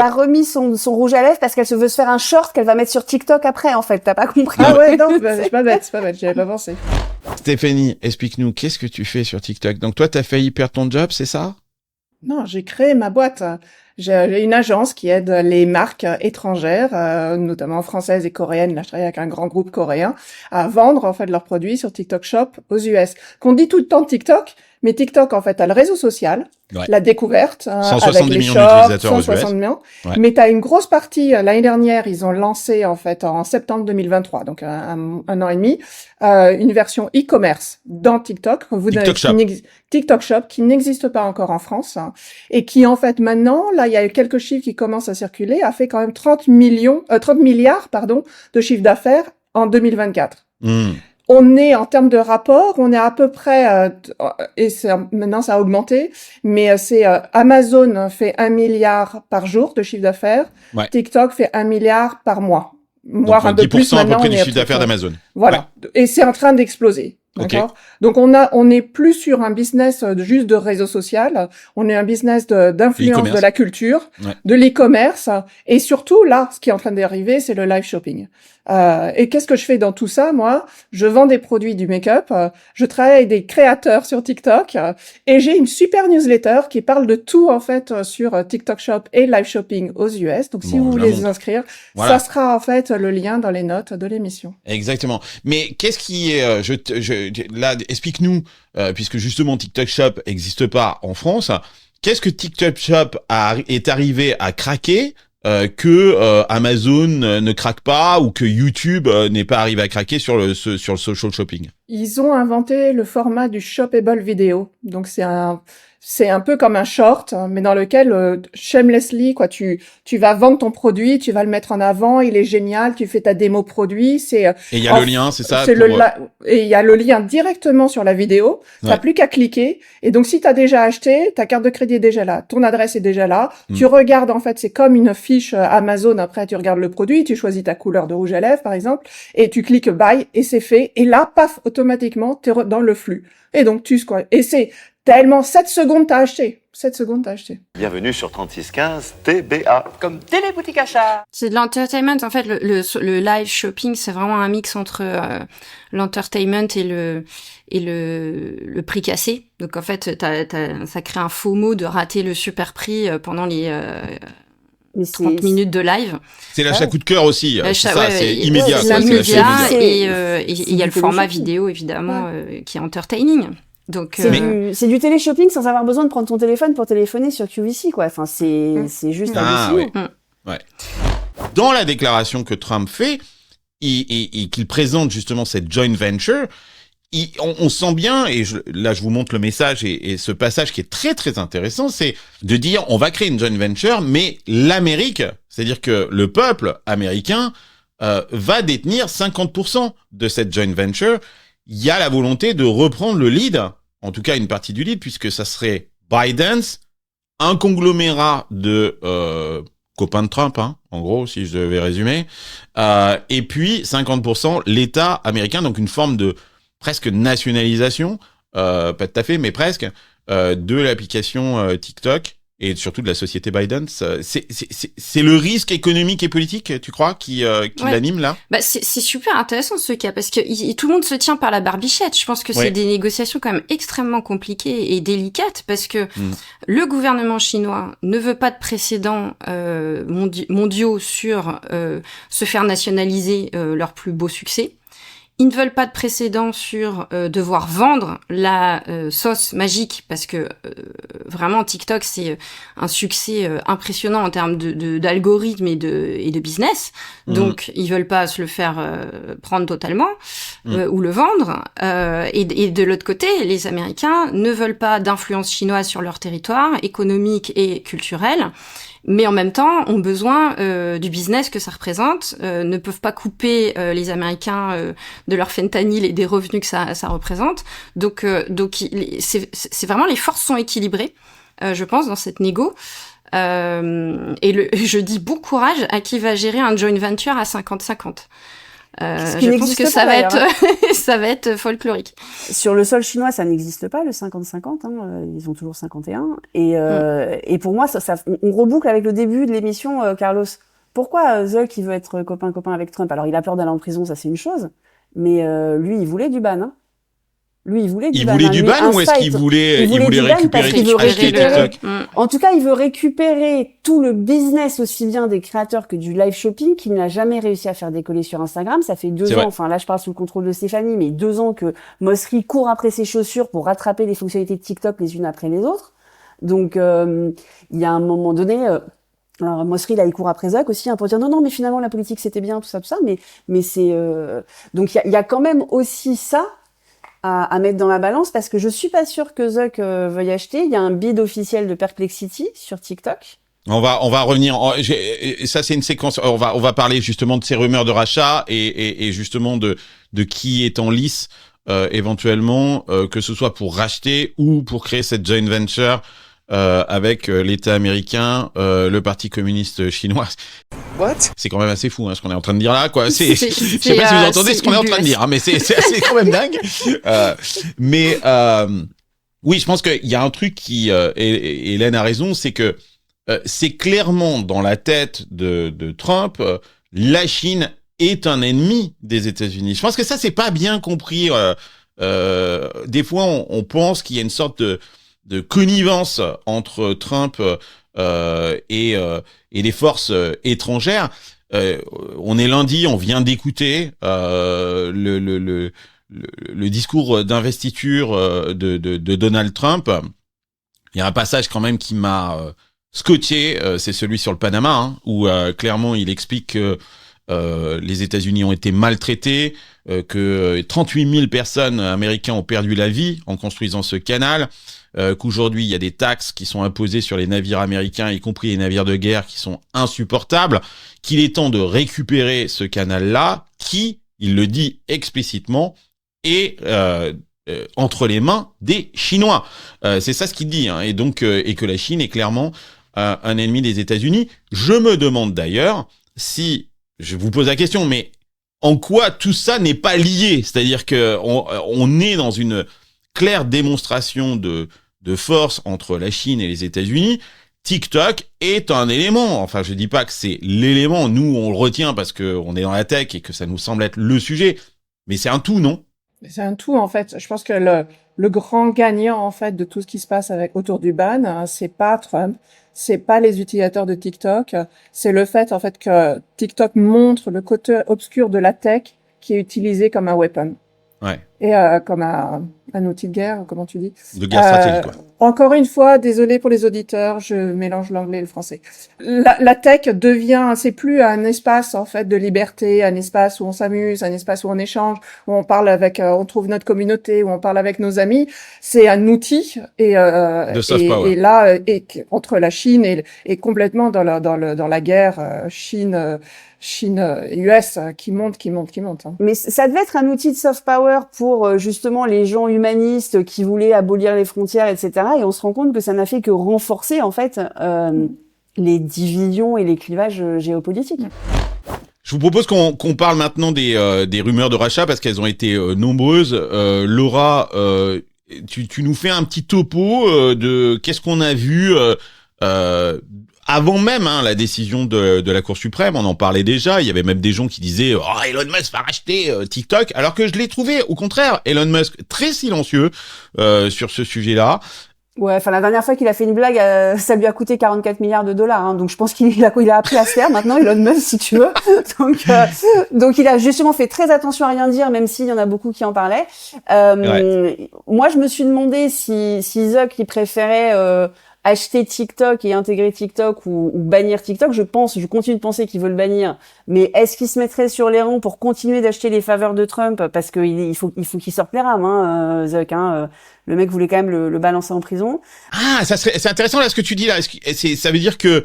a remis son rouge à lèvres parce qu'elle se veut se faire un short qu'elle va mettre sur TikTok après, en fait. T'as pas compris? Ah ouais, non, c'est pas bête, j'y avais pas pensé. Stéphanie, explique-nous, qu'est-ce que tu fais sur TikTok? Donc toi, t'as failli perdre ton job, c'est ça? Non, j'ai créé ma boîte. J'ai une agence qui aide les marques étrangères, notamment françaises et coréennes. Là, je travaille avec un grand groupe coréen, à vendre en fait leurs produits sur TikTok Shop aux US. Qu'on dit tout le temps TikTok, mais TikTok en fait a le réseau social, la découverte, avec les shops, 160 millions. Ouais. Mais t'as une grosse partie. L'année dernière, ils ont lancé en fait en septembre 2023, donc un an et demi, une version e-commerce dans TikTok. TikTok Shop qui n'existe pas encore en France, hein, et qui en fait maintenant, là il y a eu quelques chiffres qui commencent à circuler, a fait quand même 30 milliards de chiffre d'affaires en 2024. on est, en termes de rapport, on est à peu près, maintenant ça a augmenté, mais Amazon fait 1 milliard par jour de chiffre d'affaires, Ouais. TikTok fait 1 milliard par mois. Donc, Voire un peu 10% plus à peu maintenant. près on du est à chiffre peu d'affaires près. d'Amazon. Voilà. Et c'est en train d'exploser. Ok. D'accord. Donc on est plus sur un business juste de réseau social. On est un business d'influence E-commerce. de la culture, Ouais. de l'e-commerce, et surtout là, ce qui est en train d'arriver, c'est le live shopping. Et qu'est-ce que je fais dans tout ça, moi? Je vends des produits du make-up, je travaille avec des créateurs sur TikTok, et j'ai une super newsletter qui parle de tout en fait sur TikTok Shop et live shopping aux US. Donc si Bon, vous je la voulez vous montre. inscrire, Voilà. ça sera en fait le lien dans les notes de l'émission. Exactement. Mais qu'est-ce qui est là, explique-nous, puisque justement TikTok Shop n'existe pas en France. Qu'est-ce que TikTok Shop est arrivé à craquer que Amazon ne craque pas, ou que YouTube n'est pas arrivé à craquer sur le social shopping? Ils ont inventé le format du shoppable vidéo. Donc c'est un peu comme un short, hein, mais dans lequel shamelessly quoi, tu vas vendre ton produit, tu vas le mettre en avant, il est génial, tu fais ta démo produit, Et il y a le lien, c'est ça? Et il y a le lien directement sur la vidéo. T'as Ouais. plus qu'à cliquer. Et donc si t'as déjà acheté, ta carte de crédit est déjà là, ton adresse est déjà là. Tu regardes en fait, c'est comme une fiche Amazon. Après tu regardes le produit, tu choisis ta couleur de rouge à lèvres par exemple, et tu cliques buy et c'est fait. Et là, paf, automatiquement t'es dans le flux. Et donc tu scrolles. Et c'est tellement 7 secondes t'as acheté. 7 secondes t'as acheté. Bienvenue sur 3615 TBA. Comme Téléboutique Achat. C'est de l'entertainment. En fait, le live shopping, c'est vraiment un mix entre l'entertainment et le prix cassé. Donc en fait, ça crée un FOMO de rater le super prix pendant les 30 minutes de live. C'est l'achat coup de cœur aussi. C'est ça, ouais, c'est immédiat. C'est quoi, c'est l'achat immédiat. immédiat. Et il y a le format vidéo, évidemment, qui est entertaining. Donc, c'est du télé-shopping sans avoir besoin de prendre ton téléphone pour téléphoner sur QVC, quoi. Enfin, c'est juste hallucinant. Ouais. Ouais. Dans la déclaration que Trump fait, et qu'il présente justement cette joint venture, on sent bien, et là je vous montre le message et ce passage qui est très très intéressant, c'est de dire on va créer une joint venture, mais l'Amérique, c'est-à-dire que le peuple américain va détenir 50% de cette joint venture. Il y a la volonté de reprendre le lead, en tout cas une partie du lead, puisque ça serait ByteDance, un conglomérat de copains de Trump, hein, en gros, si je devais résumer, et puis 50% l'État américain, donc une forme de presque nationalisation, pas tout à fait, mais presque, de l'application TikTok et surtout de la société Biden. C'est le risque économique et politique, tu crois, qui l'anime là? Bah c'est super intéressant ce cas, parce que tout le monde se tient par la barbichette. Je pense que c'est des négociations quand même extrêmement compliquées et délicates, parce que le gouvernement chinois ne veut pas de précédents mondiaux sur se faire nationaliser leur plus beau succès. Ils ne veulent pas de précédent sur devoir vendre la sauce magique, parce que vraiment TikTok c'est un succès impressionnant en termes d'algorithme et de business. Donc ils veulent pas se le faire prendre totalement ou le vendre. Et de l'autre côté, les Américains ne veulent pas d'influence chinoise sur leur territoire économique et culturel, mais en même temps ont besoin du business que ça représente, ne peuvent pas couper les Américains de leur fentanyl et des revenus que ça représente. Donc c'est vraiment, les forces sont équilibrées, je pense, dans cette négo. Et je dis bon courage à qui va gérer un joint venture à 50-50. Je pense que ça va être folklorique. Sur le sol chinois, ça n'existe pas, le 50-50, hein, ils ont toujours 51. Et pour moi, on reboucle avec le début de l'émission, Carlos. Pourquoi Zuck, il veut être copain-copain avec Trump? Alors, il a peur d'aller en prison, ça c'est une chose, mais lui, il voulait du ban, hein. Lui, il voulait du ban. Il voulait du ban, ou est-ce qu'il voulait récupérer TikTok? En tout cas, il veut récupérer tout le business aussi bien des créateurs que du live shopping qu'il n'a jamais réussi à faire décoller sur Instagram. Ça fait 2 ans, enfin là je parle sous le contrôle de Stéphanie, mais 2 ans que Mosseri court après ses chaussures pour rattraper les fonctionnalités de TikTok les unes après les autres. Donc il y a un moment donné... alors Mosseri là il court après Zuck aussi, hein, pour dire non mais finalement la politique c'était bien, tout ça, mais c'est... Donc il y a quand même aussi ça à mettre dans la balance, parce que je suis pas sûre que Zuck veuille acheter. Il y a un bid officiel de Perplexity sur TikTok On va revenir. Ça, c'est une séquence. On va parler justement de ces rumeurs de rachat et justement de qui est en lice éventuellement, que ce soit pour racheter ou pour créer cette joint venture avec l'État américain, le Parti communiste chinois. What? C'est quand même assez fou, ce qu'on est en train de dire là, quoi. Je sais pas si vous entendez ce qu'on est en train de dire, mais c'est assez quand même dingue. Oui, je pense qu'il y a un truc qui, et Hélène a raison, c'est que c'est clairement dans la tête de Trump, la Chine est un ennemi des États-Unis. Je pense que ça, c'est pas bien compris. Des fois, on pense qu'il y a une sorte de connivence entre Trump et les forces étrangères. On est lundi, on vient d'écouter le discours d'investiture de Donald Trump. Il y a un passage quand même qui m'a scotché, c'est celui sur le Panama, où clairement il explique que les États-Unis ont été maltraités, que 38 000 personnes américaines ont perdu la vie en construisant ce canal, qu'aujourd'hui il y a des taxes qui sont imposées sur les navires américains, y compris les navires de guerre, qui sont insupportables, qu'il est temps de récupérer ce canal-là, qui, il le dit explicitement, est entre les mains des Chinois. C'est ça ce qu'il dit, et donc et que la Chine est clairement un ennemi des États-Unis. Je me demande d'ailleurs si, je vous pose la question, mais en quoi tout ça n'est pas lié? C'est-à-dire que on est dans une claire démonstration de force entre la Chine et les États-Unis. TikTok est un élément. Enfin, je dis pas que c'est l'élément. Nous, on le retient parce que on est dans la tech et que ça nous semble être le sujet. Mais c'est un tout, non? C'est un tout, en fait. Je pense que le grand gagnant, en fait, de tout ce qui se passe autour du ban, c'est pas Trump, c'est pas les utilisateurs de TikTok, c'est le fait, en fait, que TikTok montre le côté obscur de la tech qui est utilisé comme un weapon. Ouais. Et comme un outil de guerre, comment tu dis? De guerre stratégique, quoi. Encore une fois, désolé pour les auditeurs, je mélange l'anglais et le français. La tech c'est plus un espace, en fait, de liberté, un espace où on s'amuse, un espace où on échange, où on parle on trouve notre communauté, où on parle avec nos amis. C'est un outil de soft power. Et là, entre la Chine et complètement dans la guerre Chine-US qui monte. Mais ça devait être un outil de soft power pour justement les gens humanistes qui voulaient abolir les frontières, etc. Et on se rend compte que ça n'a fait que renforcer en fait les divisions et les clivages géopolitiques. Je vous propose qu'on parle maintenant des rumeurs de rachat parce qu'elles ont été nombreuses. Laura, tu nous fais un petit topo de qu'est-ce qu'on a vu avant même la décision de la Cour suprême. On en parlait déjà, il y avait même des gens qui disaient Elon Musk va racheter TikTok, alors que je l'ai trouvé au contraire Elon Musk très silencieux sur ce sujet-là. Ouais, enfin la dernière fois qu'il a fait une blague, ça lui a coûté 44 milliards de dollars, donc je pense qu'il a appris à se faire maintenant, Elon Musk, si tu veux. Donc il a justement fait très attention à rien dire, même s'il y en a beaucoup qui en parlaient. Ouais. Moi, je me suis demandé si Zuck il préférait acheter TikTok et intégrer TikTok ou bannir TikTok. Je continue de penser qu'ils veulent le bannir. Mais est-ce qu'ils se mettraient sur les rangs pour continuer d'acheter les faveurs de Trump? Parce que il faut qu'il sorte les rames, Zuck, le mec voulait quand même le balancer en prison. Ah, c'est intéressant là ce que tu dis là. Ça veut dire que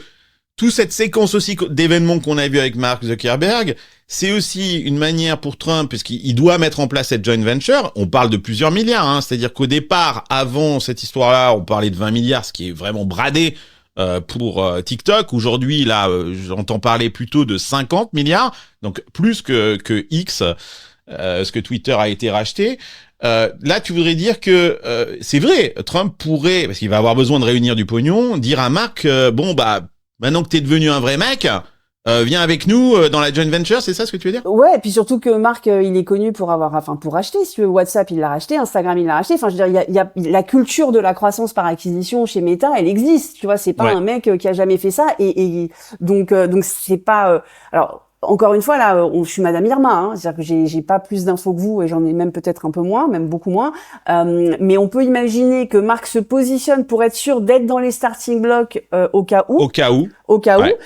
toute cette séquence aussi d'événements qu'on a vu avec Mark Zuckerberg, c'est aussi une manière pour Trump, puisqu'il doit mettre en place cette joint venture. On parle de plusieurs milliards, c'est-à-dire qu'au départ, avant cette histoire-là, on parlait de 20 milliards, ce qui est vraiment bradé pour TikTok. Aujourd'hui, là, j'entends parler plutôt de 50 milliards, donc plus que X, ce que Twitter a été racheté. Là, tu voudrais dire que c'est vrai, Trump pourrait, parce qu'il va avoir besoin de réunir du pognon, dire à Mark, maintenant que t'es devenu un vrai mec, viens avec nous dans la joint venture, c'est ça ce que tu veux dire? Ouais, et puis surtout que Mark, il est connu pour acheter, si tu veux, WhatsApp, il l'a racheté, Instagram, il l'a racheté. Enfin, je veux dire, il y a la culture de la croissance par acquisition chez Meta, elle existe, tu vois, c'est pas un mec qui a jamais fait ça, et donc c'est pas, alors, encore une fois, là, je suis Madame Irma, hein, c'est-à-dire que j'ai pas plus d'infos que vous et j'en ai même peut-être un peu moins, même beaucoup moins. Mais on peut imaginer que Mark se positionne pour être sûr d'être dans les starting blocks au cas où. Ouais.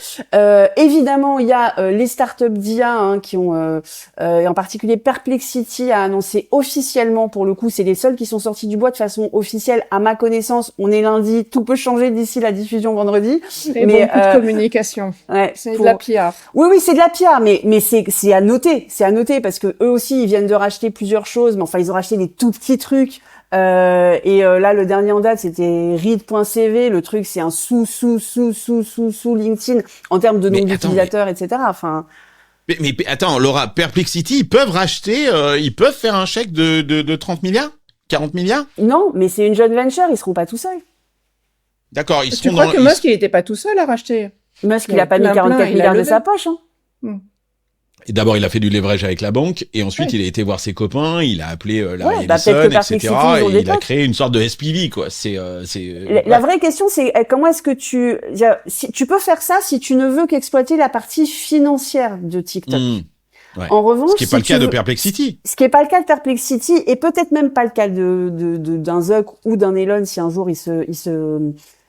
Évidemment, il y a les startups d'IA hein, qui ont, et en particulier Perplexity a annoncé officiellement, pour le coup, c'est les seuls qui sont sortis du bois de façon officielle. À ma connaissance, on est lundi, tout peut changer d'ici la diffusion vendredi. Mais beaucoup de communication. Ouais, c'est de la PR. Oui, c'est de la PR, mais c'est à noter, parce que eux aussi ils viennent de racheter plusieurs choses, mais enfin ils ont racheté des tout petits trucs. Là, le dernier en date, c'était read.cv. Le truc, c'est un sous LinkedIn en termes de nombre d'utilisateurs, etc. Enfin. Mais attends, Laura, Perplexity, ils peuvent racheter, ils peuvent faire un chèque de 30 milliards, 40 milliards? Non, mais c'est une joint venture, ils seront pas tout seuls. D'accord, Tu crois que Musk, il était pas tout seul à racheter? Musk, il a pas mis 44 milliards de sa poche, hein. Et d'abord, il a fait du leverage avec la banque, et ensuite, il a été voir ses copains, il a appelé Larry Ellison, etc., et il a créé une sorte de SPV, quoi. La vraie question, c'est comment est-ce que tu peux faire ça si tu ne veux qu'exploiter la partie financière de TikTok. Ouais. En revanche, ce qui est pas le cas de Perplexity. Ce qui est pas le cas de Perplexity, et peut-être même pas le cas d'un Zuck ou d'un Elon si un jour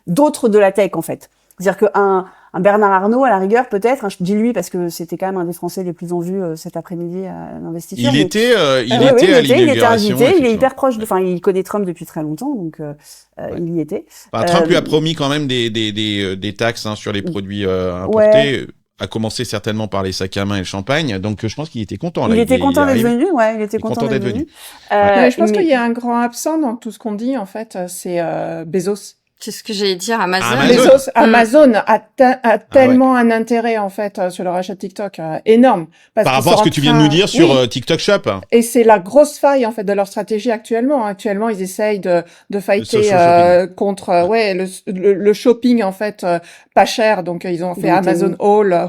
d'autres de la tech, en fait. C'est-à-dire qu'un Bernard Arnault, à la rigueur, peut-être, je dis lui parce que c'était quand même un des Français les plus en vue cet après-midi à l'Investiture. Il était à l'inauguration. Il était invité, il est hyper proche il connaît Trump depuis très longtemps, donc il y était. Trump lui a promis quand même des taxes sur les produits importés. Ouais. A commencé certainement par les sacs à main et le champagne, donc je pense qu'il était content. Il était content d'être venu, il était content d'être venu. Je pense qu'il y a un grand absent dans tout ce qu'on dit, en fait, c'est Bezos. C'est ce que j'allais dire, Amazon. Amazon a tellement un intérêt, en fait, sur le rachat de TikTok, énorme. Par rapport à ce que tu viens de nous dire sur TikTok Shop. Et c'est la grosse faille, en fait, de leur stratégie actuellement. Actuellement, ils essayent de fighter contre le shopping, en fait, pas cher. Donc, ils ont fait Amazon Haul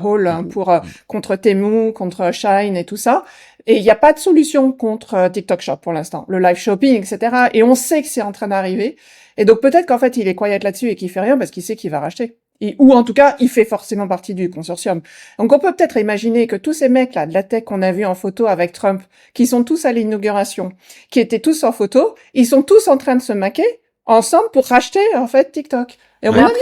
pour contre Temu, contre Shine et tout ça. Et il n'y a pas de solution contre TikTok Shop pour l'instant. Le live shopping, etc. Et on sait que c'est en train d'arriver. Et donc peut-être qu'en fait il est quiet là-dessus et qu'il fait rien parce qu'il sait qu'il va racheter. Ou en tout cas, il fait forcément partie du consortium. Donc on peut peut-être imaginer que tous ces mecs-là de la tech qu'on a vu en photo avec Trump, qui sont tous à l'inauguration, qui étaient tous en photo, ils sont tous en train de se maquer ensemble pour racheter en fait TikTok. Et au moment donné,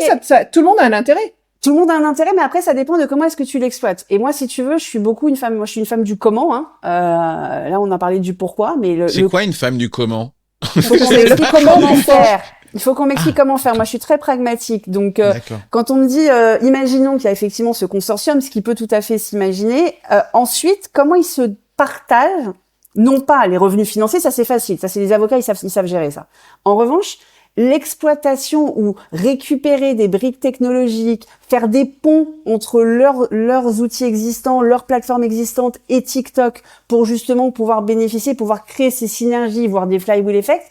tout le monde a un intérêt. Tout le monde a un intérêt, mais après, ça dépend de comment est-ce que tu l'exploites. Et moi, si tu veux, je suis une femme du comment, hein. Là, on a parlé du pourquoi, mais c'est quoi une femme du comment? Il faut qu'on m'explique comment faire. Il faut qu'on m'explique comment faire. Moi, je suis très pragmatique. Donc, quand on me dit, imaginons qu'il y a effectivement ce consortium, ce qui peut tout à fait s'imaginer. Ensuite, comment ils se partagent, non pas les revenus financiers, ça c'est facile. Ça, c'est les avocats, ils savent gérer ça. En revanche, l'exploitation ou récupérer des briques technologiques, faire des ponts entre leurs outils existants, leurs plateformes existantes et TikTok pour justement pouvoir bénéficier, pouvoir créer ces synergies, voire des flywheel effects.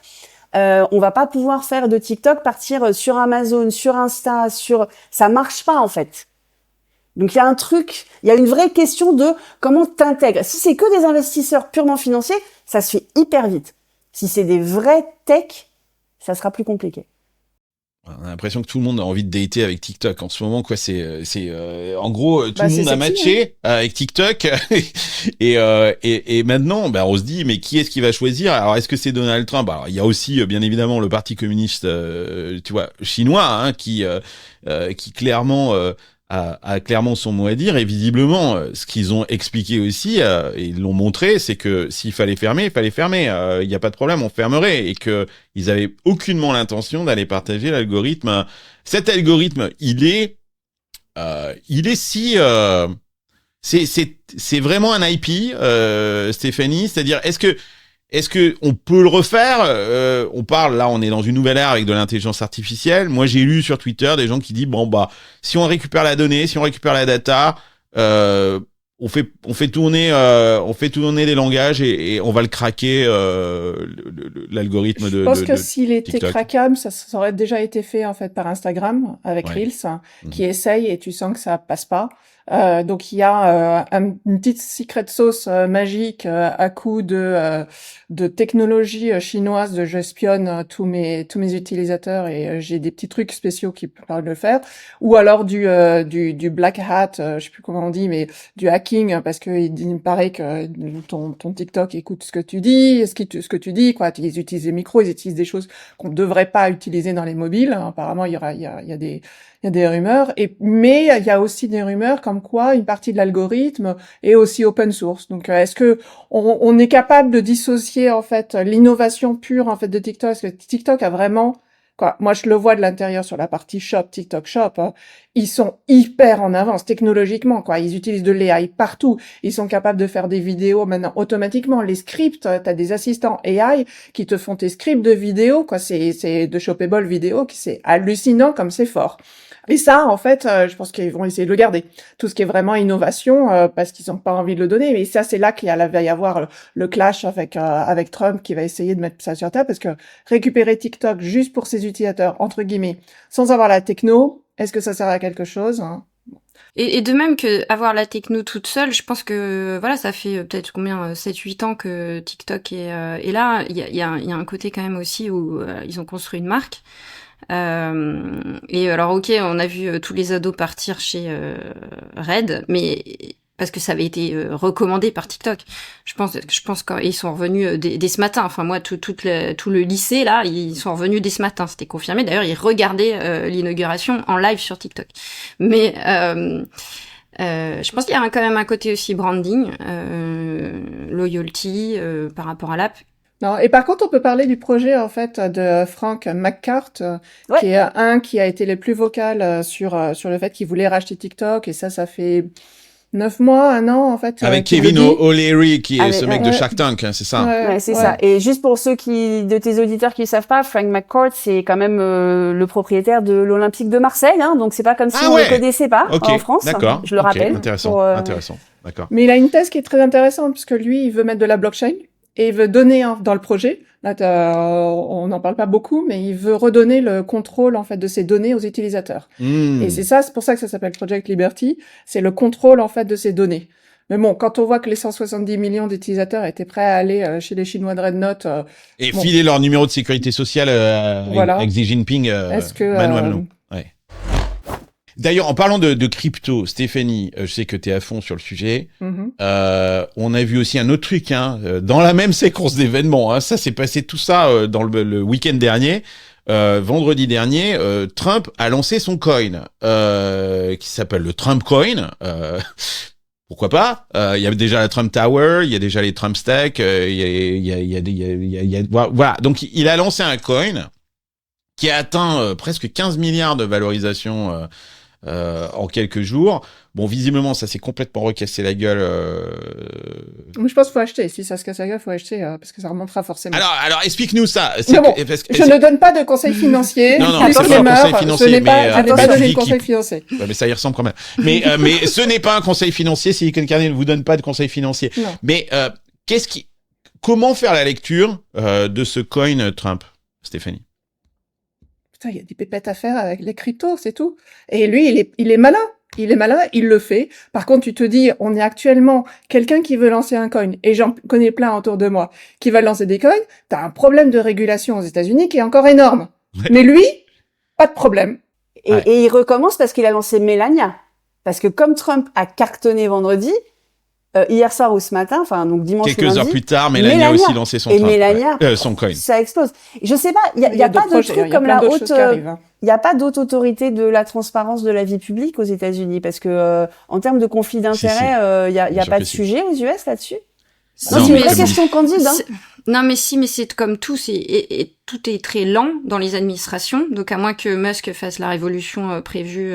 On va pas pouvoir faire de TikTok partir sur Amazon, sur Insta, ça marche pas en fait. Donc il y a une vraie question de comment t'intègres. Si c'est que des investisseurs purement financiers, ça se fait hyper vite. Si c'est des vrais tech, ça sera plus compliqué. On a l'impression que tout le monde a envie de dater avec TikTok en ce moment, quoi. En gros, tout le monde a matché avec TikTok et maintenant, on se dit, mais qui est-ce qui va choisir? Alors, est-ce que c'est Donald Trump? Alors, il y a aussi, bien évidemment, le Parti communiste, chinois, qui clairement a clairement son mot à dire, et visiblement ce qu'ils ont expliqué aussi et ils l'ont montré, c'est que s'il fallait fermer, il y a pas de problème, on fermerait, et que ils avaient aucunement l'intention d'aller partager l'algorithme. Cet algorithme, il est si c'est vraiment un IP, Stéphanie, c'est-à-dire est-ce que on peut le refaire? On est dans une nouvelle ère avec de l'intelligence artificielle. Moi, j'ai lu sur Twitter des gens qui disent si on récupère la donnée, si on récupère la data, on fait tourner des langages et on va le craquer, l'algorithme de. Je pense que s'il était craquable, ça aurait déjà été fait en fait par Instagram avec Reels, qui essaye et tu sens que ça passe pas. Donc il y a une petite secret sauce magique à coup de technologie chinoise de j'espionne tous mes utilisateurs et j'ai des petits trucs spéciaux qui permettent de le faire, ou alors du black hat, je sais plus comment on dit, mais du hacking, parce que il me paraît que ton TikTok écoute ce que tu dis, ce que tu dis, quoi. Ils utilisent des micros, ils utilisent des choses qu'on ne devrait pas utiliser dans les mobiles. Apparemment, il y a des rumeurs, mais il y a aussi des rumeurs comme quoi une partie de l'algorithme est aussi open source. Donc, est-ce que on est capable de dissocier en fait l'innovation pure en fait de TikTok? Parce que TikTok a vraiment, quoi, moi je le vois de l'intérieur sur la partie shop, TikTok Shop, ils sont hyper en avance technologiquement, quoi. Ils utilisent de l'AI partout. Ils sont capables de faire des vidéos maintenant automatiquement. Les scripts, t'as des assistants AI qui te font tes scripts de vidéos, quoi. C'est de Shoppable vidéo, qui c'est hallucinant comme c'est fort. Et ça, en fait, je pense qu'ils vont essayer de le garder. Tout ce qui est vraiment innovation, parce qu'ils n'ont pas envie de le donner. Mais ça, c'est là va y avoir le clash avec Trump qui va essayer de mettre ça sur table, parce que récupérer TikTok juste pour ses utilisateurs, entre guillemets, sans avoir la techno, est-ce que ça sert à quelque chose, hein? Et de même que avoir la techno toute seule, je pense que voilà, ça fait peut-être combien 7-8 ans que TikTok est là. Il y a un côté quand même aussi où ils ont construit une marque. Et alors ok, on a vu tous les ados partir chez Red, mais parce que ça avait été recommandé par TikTok. Je pense qu'ils sont revenus dès ce matin. Enfin moi, tout le lycée là, ils sont revenus dès ce matin. C'était confirmé. D'ailleurs, ils regardaient l'inauguration en live sur TikTok. Mais je pense qu'il y a quand même un côté aussi branding, loyalty par rapport à l'app. Non, et par contre, on peut parler du projet, en fait, de Frank McCart, qui est qui a été le plus vocal sur le fait qu'il voulait racheter TikTok, et ça fait 9 mois, 1 an, en fait. Avec Kevin O'Leary, qui est ce mec de Shark Tank, hein, c'est ça? Ouais, c'est ça. Et juste pour ceux de tes auditeurs qui savent pas, Frank McCourt, c'est quand même le propriétaire de l'Olympique de Marseille, hein, donc c'est pas comme si on le connaissait pas en France. D'accord. Je le rappelle. Intéressant. Intéressant. D'accord. Mais il a une thèse qui est très intéressante, puisque lui, il veut mettre de la blockchain. Et il veut donner dans le projet, là, on n'en parle pas beaucoup, mais il veut redonner le contrôle en fait de ces données aux utilisateurs. Et c'est pour ça que ça s'appelle Project Liberty, c'est le contrôle en fait de ces données. Mais bon, quand on voit que les 170 millions d'utilisateurs étaient prêts à aller chez les Chinois de Red Note et filer leur numéro de sécurité sociale avec Xi Jinping, Manu. D'ailleurs, en parlant de crypto, Stéphanie, je sais que tu es à fond sur le sujet. On a vu aussi un autre truc, dans la même séquence d'événements. Ça s'est passé tout ça dans le week-end dernier. Vendredi dernier, Trump a lancé son coin qui s'appelle le Trump Coin. Pourquoi pas? Il y a déjà la Trump Tower, il y a déjà les Trump Stacks, voilà. Donc il a lancé un coin qui a atteint presque 15 milliards de valorisation en quelques jours. Bon, visiblement, ça s'est complètement recassé la gueule. Je pense qu'il faut acheter. Si ça se casse la gueule, il faut acheter, parce que ça remontera forcément. Alors explique-nous ça. Je ne donne pas de conseils financiers. Non, c'est pas un conseil financier. Je n'ai pas donné de conseils financiers. Ouais, mais ça y ressemble quand même. Mais ce n'est pas un conseil financier. Silicon Carney ne vous donne pas de conseils financiers. Non. Mais comment faire la lecture de ce coin Trump, Stéphanie? Il y a des pépettes à faire avec les cryptos, c'est tout. Et lui, il est malin. Il est malin, il le fait. Par contre, tu te dis, on est actuellement quelqu'un qui veut lancer un coin, et j'en connais plein autour de moi, qui va lancer des coins. T'as un problème de régulation aux États-Unis qui est encore énorme. Ouais. Mais lui, pas de problème. Et il recommence parce qu'il a lancé Melania. Parce que comme Trump a cartonné vendredi, hier soir ou ce matin, enfin donc dimanche ou lundi, quelques heures plus tard, Melania a aussi lancé son son coin. Ça explose. Je sais pas, il y a pas de truc comme la haute, il y a pas d'autre autorité de la transparence de la vie publique aux États-Unis parce que en termes de conflit d'intérêts, il y a pas de sujet aux US là-dessus. Non, c'est une vraie question candide. Non, mais c'est comme tout, tout est très lent dans les administrations. Donc, à moins que Musk fasse la révolution prévue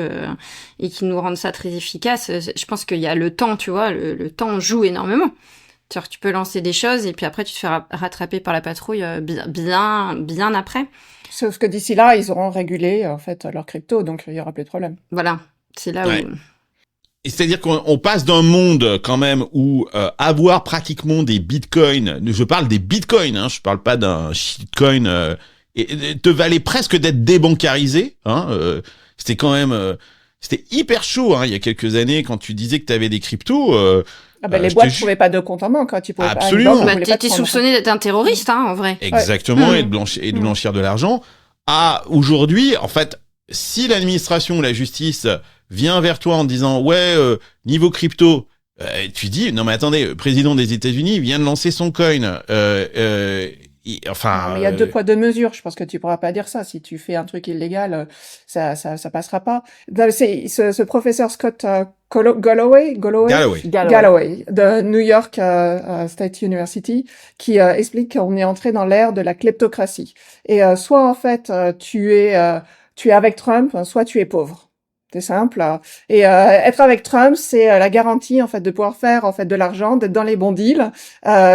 et qu'il nous rende ça très efficace, je pense qu'il y a le temps, tu vois, le temps joue énormément. Tu peux lancer des choses et puis après, tu te fais rattraper par la patrouille bien après. Sauf que d'ici là, ils auront régulé, en fait, leur crypto, donc il y aura plus de problème. Voilà, c'est là où... Et c'est-à-dire qu'on passe d'un monde quand même où avoir pratiquement des bitcoins, je parle des bitcoins, je parle pas d'un shitcoin, te valait presque d'être débancarisé. C'était quand même c'était hyper chaud, hein, il y a quelques années, quand tu disais que tu avais des cryptos. Les boîtes ne trouvaient pas de compte en banque, tu pouvais Absolument. pas. T'étais soupçonné d'être un terroriste, hein, en vrai. Exactement, et de blanchir de l'argent. Aujourd'hui, en fait, si l'administration ou la justice vient vers toi en disant niveau crypto, tu dis non mais attendez, le président des États-Unis vient de lancer son coin. Non, mais il y a 2 poids 2 mesures. Je pense que tu pourras pas dire ça. Si tu fais un truc illégal, ça passera pas. C'est ce professeur Scott Galloway de New York State University qui explique qu'on est entré dans l'ère de la kleptocratie. Et soit en fait tu es avec Trump, soit tu es pauvre. C'est simple. Et être avec Trump, c'est la garantie en fait de pouvoir faire en fait de l'argent, d'être dans les bons deals,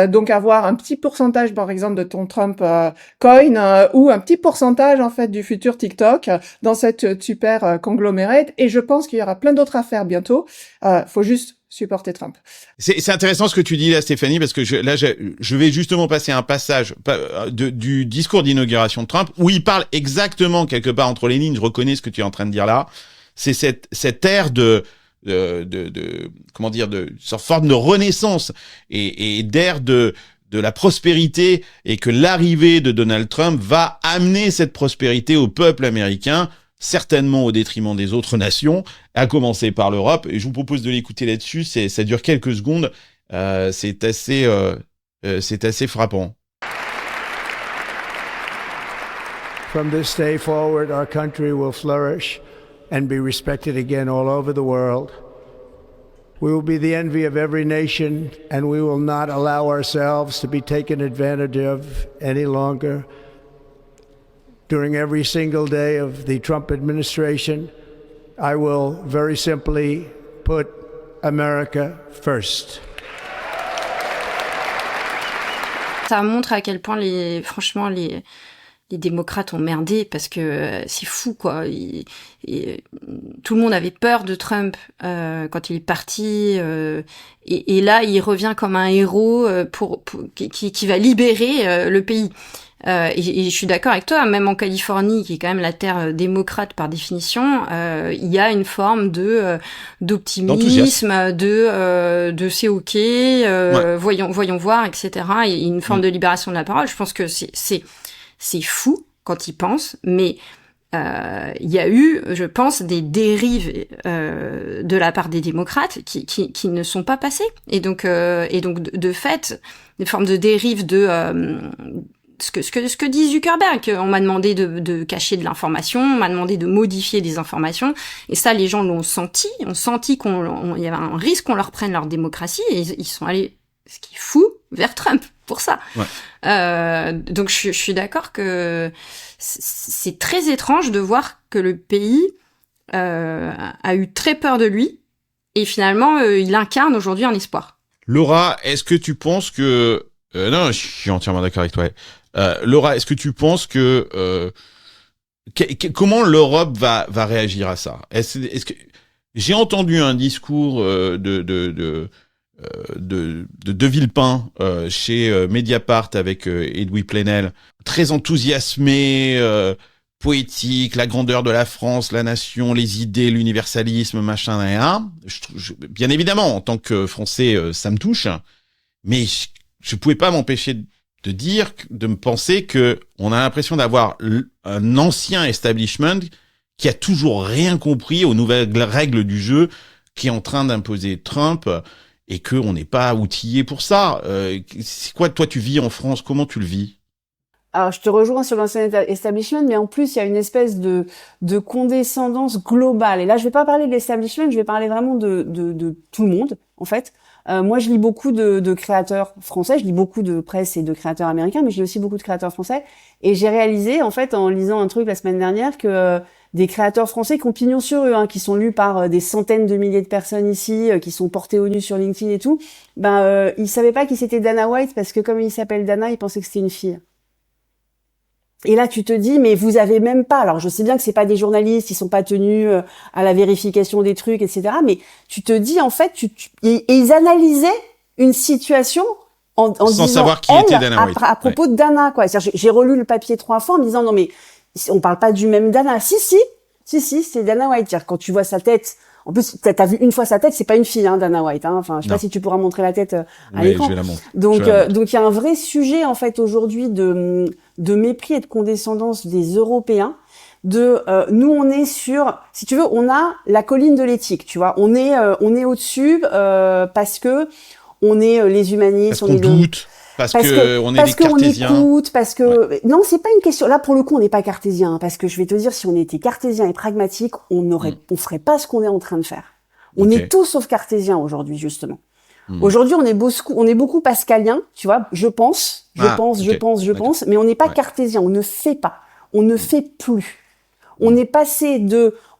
donc avoir un petit pourcentage par exemple de ton Trump coin ou un petit pourcentage en fait du futur TikTok dans cette super conglomérate. Et je pense qu'il y aura plein d'autres affaires bientôt. Faut juste supporter Trump. C'est intéressant ce que tu dis là, Stéphanie, parce que je vais justement passer un passage du discours d'inauguration de Trump où il parle exactement quelque part entre les lignes. Je reconnais ce que tu es en train de dire là. C'est cette ère de comment dire, de forme de renaissance et d'ère de la prospérité, et que l'arrivée de Donald Trump va amener cette prospérité au peuple américain, certainement au détriment des autres nations, à commencer par l'Europe. Et je vous propose de l'écouter là-dessus. Ça dure quelques secondes. C'est assez frappant. From this day forward, our country will flourish and be respected again all over the world. We will be the envy of every nation, and we will not allow ourselves to be taken advantage of any longer. During every single day of the Trump administration, I will very simply put America first. Ça montre à quel point franchement les démocrates ont merdé, parce que c'est fou, quoi. Tout le monde avait peur de Trump quand il est parti, et là il revient comme un héros qui va libérer le pays. Et je suis d'accord avec toi, même en Californie, qui est quand même la terre démocrate par définition, il y a une forme d'optimisme, de c'est ok, voyons voir, etc. Et une forme de libération de la parole. Je pense que c'est fou quand il pense, mais il y a eu, je pense, des dérives de la part des démocrates qui ne sont pas passées. Et donc de fait, des formes de dérives de ce que dit Zuckerberg, on m'a demandé de cacher de l'information, on m'a demandé de modifier des informations, et ça les gens l'ont senti, ont senti qu'il y avait un risque qu'on leur prenne leur démocratie, et ils sont allés, ce qui est fou, vers Trump pour ça. Ouais. Donc je suis d'accord que c'est très étrange de voir que le pays a eu très peur de lui, et finalement il incarne aujourd'hui un espoir. Laura, est-ce que tu penses que non, je suis entièrement d'accord avec toi. Laura, est-ce que tu penses que comment l'Europe va réagir à ça? Est-ce que j'ai entendu un discours de Villepin chez Mediapart avec Edoui Plenel, très enthousiasmé, poétique, la grandeur de la France, la nation, les idées, l'universalisme, machin, bien évidemment, en tant que Français, ça me touche, mais je pouvais pas m'empêcher de me penser que on a l'impression d'avoir un ancien establishment qui a toujours rien compris aux nouvelles règles du jeu qui est en train d'imposer Trump, et que on n'est pas outillé pour ça. C'est quoi, toi, tu vis en France, comment tu le vis? Alors, je te rejoins sur l'ancien establishment, mais en plus, il y a une espèce de condescendance globale. Et là, je vais pas parler de l'establishment, je vais parler vraiment de tout le monde, en fait. Moi, je lis beaucoup de créateurs français, je lis beaucoup de presse et de créateurs américains, mais je lis aussi beaucoup de créateurs français. Et j'ai réalisé, en fait, en lisant un truc la semaine dernière, que des créateurs français qui ont pignon sur eux, qui sont lus par des centaines de milliers de personnes ici, qui sont portés au nu sur LinkedIn et tout, ils savaient pas qui c'était Dana White, parce que comme il s'appelle Dana, ils pensaient que c'était une fille. Et là, tu te dis, mais vous avez même pas, alors je sais bien que c'est pas des journalistes, ils sont pas tenus à la vérification des trucs, etc., mais tu te dis, en fait, et ils analysaient une situation en sans disant, savoir qui était Dana White. À propos de Dana, quoi. C'est-à-dire, j'ai relu le papier 3 fois en me disant, non mais, on parle pas du même Dana. Si, Si, c'est Dana White. C'est-à-dire, quand tu vois sa tête, en plus, t'as vu une fois sa tête, c'est pas une fille, hein, Dana White, hein. Enfin, je sais pas si tu pourras montrer la tête à l'écran. Je vais la montrer. Donc il y a un vrai sujet, en fait, aujourd'hui de mépris et de condescendance des Européens. Nous, on est sur, si tu veux, on a la colline de l'éthique, tu vois. On est au-dessus, parce que on est les humanistes, on est doute. Parce que on est des cartésiens. On écoute, parce que non, c'est pas une question. Là, pour le coup, on n'est pas cartésien, hein, parce que je vais te dire, si on était cartésien et pragmatique, on ferait pas ce qu'on est en train de faire. On est tous sauf cartésiens aujourd'hui, justement. Aujourd'hui, on est beaucoup pascalien, tu vois. Je pense, mais on n'est pas cartésien. On ne fait pas, on ne fait plus. On est passé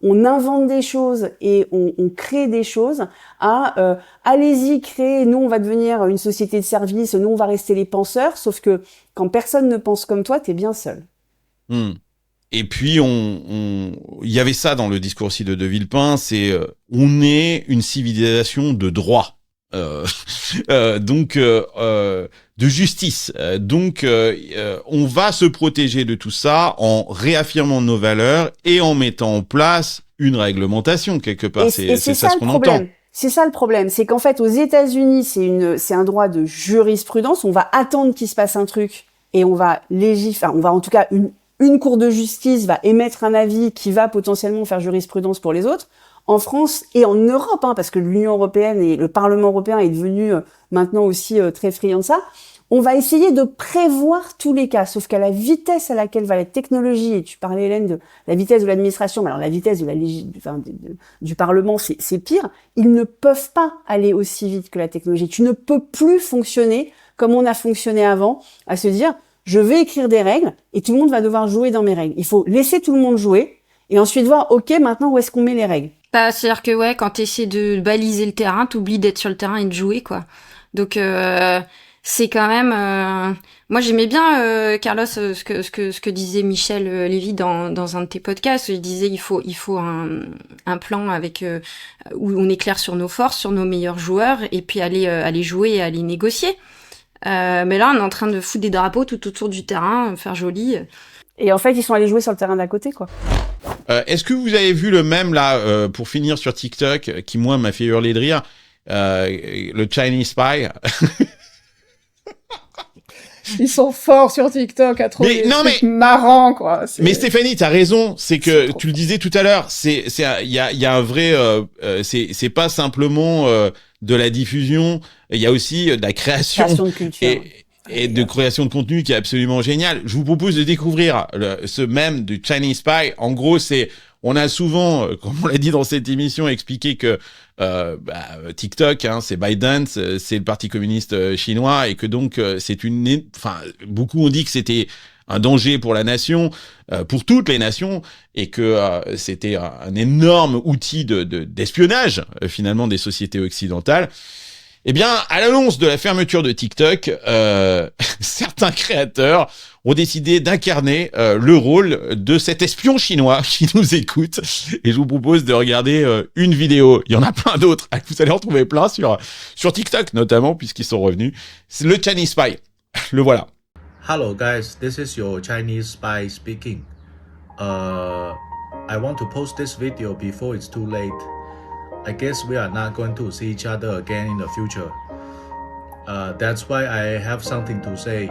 on invente des choses et on crée des choses à allez-y, créez, nous on va devenir une société de service, nous on va rester les penseurs, sauf que quand personne ne pense comme toi, t'es bien seul. Et puis il y avait ça dans le discours aussi de Villepin, c'est on est une civilisation de droit. Donc de justice. Donc on va se protéger de tout ça en réaffirmant nos valeurs et en mettant en place une réglementation quelque part. C'est ça ce qu'on entend. C'est ça le problème, c'est qu'en fait aux États-Unis, c'est un droit de jurisprudence, on va attendre qu'il se passe un truc et on va en tout cas une cour de justice va émettre un avis qui va potentiellement faire jurisprudence pour les autres. En France et en Europe, hein, parce que l'Union européenne et le Parlement européen est devenu maintenant aussi très friand de ça, on va essayer de prévoir tous les cas, sauf qu'à la vitesse à laquelle va la technologie, et tu parlais Hélène de la vitesse de l'administration, mais alors la vitesse de du Parlement, c'est pire, ils ne peuvent pas aller aussi vite que la technologie. Tu ne peux plus fonctionner comme on a fonctionné avant, à se dire, je vais écrire des règles et tout le monde va devoir jouer dans mes règles. Il faut laisser tout le monde jouer et ensuite voir, ok, maintenant où est-ce qu'on met les règles? C'est-à-dire que quand t'essaies de baliser le terrain, t'oublies d'être sur le terrain et de jouer, quoi. Donc c'est quand même. Moi j'aimais bien Carlos ce que disait Michel Lévy dans un de tes podcasts. Il disait il faut un plan avec où on est clair sur nos forces, sur nos meilleurs joueurs et puis aller jouer et aller négocier. Mais là on est en train de foutre des drapeaux tout autour du terrain, faire joli. Et en fait ils sont allés jouer sur le terrain d'à côté, quoi. Est-ce que vous avez vu le mème là pour finir sur TikTok qui moi m'a fait hurler de rire, le Chinese Spy? Ils sont forts sur TikTok à trouver des trucs marrants, quoi. Mais Stéphanie, t'as raison, c'est que tu le disais tout à l'heure, il y a un vrai, c'est pas simplement de la diffusion, il y a aussi de la création de culture. Et de création de contenu qui est absolument génial. Je vous propose de découvrir ce mème du Chinese Spy. En gros, on a souvent, comme on l'a dit dans cette émission, expliqué que TikTok, hein, c'est Biden, c'est le Parti communiste chinois, et que donc beaucoup ont dit que c'était un danger pour la nation, pour toutes les nations, et que c'était un énorme outil d'espionnage finalement des sociétés occidentales. Eh bien, à l'annonce de la fermeture de TikTok, certains créateurs ont décidé d'incarner le rôle de cet espion chinois qui nous écoute. Et je vous propose de regarder une vidéo. Il y en a plein d'autres. Vous allez en trouver plein sur TikTok notamment, puisqu'ils sont revenus. C'est le Chinese Spy. Le voilà. Hello guys, this is your Chinese spy speaking. I want to post this video before it's too late. I guess we are not going to see each other again in the future. That's why I have something to say.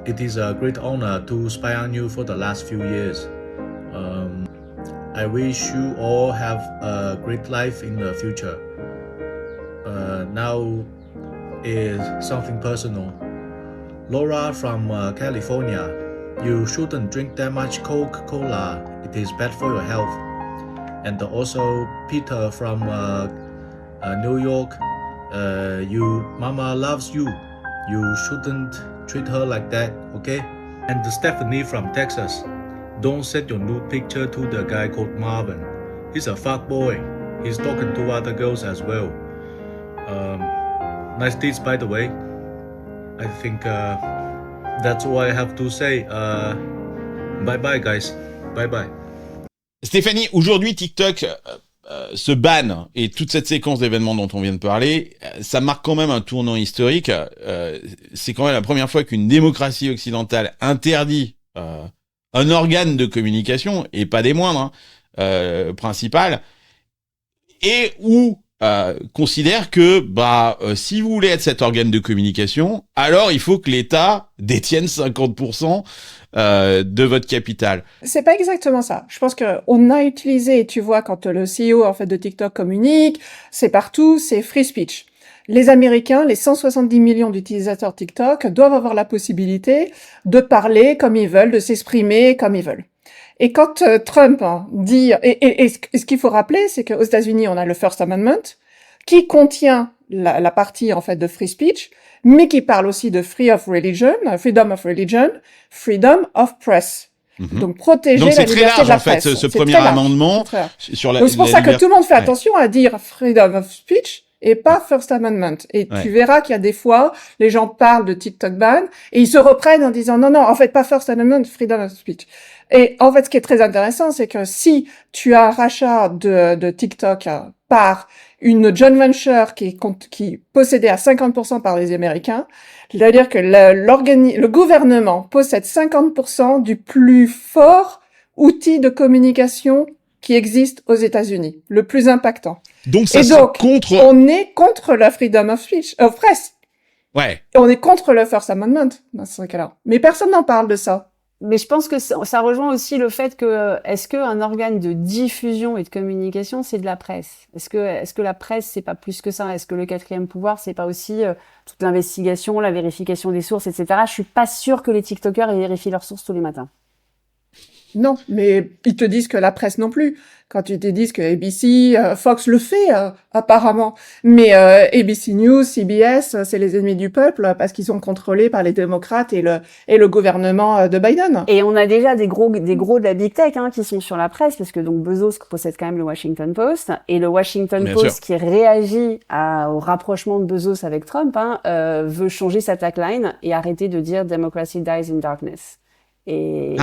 It is a great honor to spy on you for the last few years. I wish you all have a great life in the future. Now is something personal. Laura from California, you shouldn't drink that much Coca-Cola. It is bad for your health. And also Peter from New York, your mama loves you. You shouldn't treat her like that, okay? And Stephanie from Texas, don't send your nude picture to the guy called Marvin. He's a fuckboy. He's talking to other girls as well. Nice deeds, by the way. I think that's all I have to say. Bye-bye, guys. Bye-bye. Stéphanie, aujourd'hui TikTok se banne, et toute cette séquence d'événements dont on vient de parler, ça marque quand même un tournant historique. C'est quand même la première fois qu'une démocratie occidentale interdit un organe de communication, et pas des moindres, principal, et où considère que si vous voulez être cet organe de communication, alors il faut que l'État détienne 50% de votre capital. C'est pas exactement ça. Je pense que on a utilisé, tu vois, quand le CEO en fait de TikTok communique, c'est partout, c'est free speech. Les Américains, les 170 millions d'utilisateurs TikTok doivent avoir la possibilité de parler comme ils veulent, de s'exprimer comme ils veulent. Et quand Trump dit, et ce qu'il faut rappeler, c'est qu'aux États-Unis, on a le First Amendment, qui contient la partie en fait de free speech, mais qui parle aussi de freedom of religion, freedom of press. Donc protéger la liberté de la presse. Donc c'est très large en fait ce premier amendement sur la. Donc c'est pour ça que tout le monde fait attention à dire freedom of speech et pas First Amendment. Et tu verras qu'il y a des fois, les gens parlent de TikTok ban et ils se reprennent en disant non, en fait pas First Amendment, freedom of speech. Et en fait, ce qui est très intéressant, c'est que si tu as un rachat de TikTok par une joint venture qui est possédée à 50% par les Américains, c'est-à-dire que le gouvernement possède 50% du plus fort outil de communication qui existe aux États-Unis, le plus impactant. Donc ça, on est contre la freedom of speech, of press. Ouais. Et on est contre le First Amendment dans ce cas-là. Mais personne n'en parle de ça. Mais je pense que ça rejoint aussi le fait que est-ce que un organe de diffusion et de communication c'est de la presse ? Est-ce que la presse c'est pas plus que ça ? Est-ce que le quatrième pouvoir c'est pas aussi toute l'investigation, la vérification des sources, etc. Je suis pas sûre que les TikTokers ils vérifient leurs sources tous les matins. Non, mais ils te disent que la presse non plus. Quand ils te disent que ABC, Fox le fait apparemment, mais ABC News, CBS, c'est les ennemis du peuple parce qu'ils sont contrôlés par les démocrates et le gouvernement de Biden. Et on a déjà des gros de la big tech qui sont sur la presse parce que donc Bezos possède quand même le Washington Post et le Washington Post qui réagit au rapprochement de Bezos avec Trump veut changer sa tagline et arrêter de dire Democracy dies in darkness. Et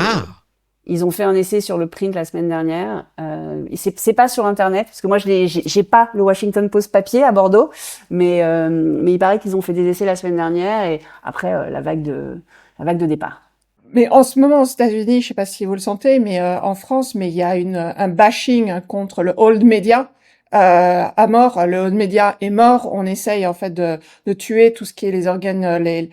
ils ont fait un essai sur le print la semaine dernière. C'est pas sur Internet parce que moi j'ai pas le Washington Post papier à Bordeaux, mais il paraît qu'ils ont fait des essais la semaine dernière et après la vague de départ. Mais en ce moment aux États-Unis, je sais pas si vous le sentez, mais en France, mais il y a un bashing contre le old media. À mort, le old media est mort. On essaye en fait de tuer tout ce qui est les organes,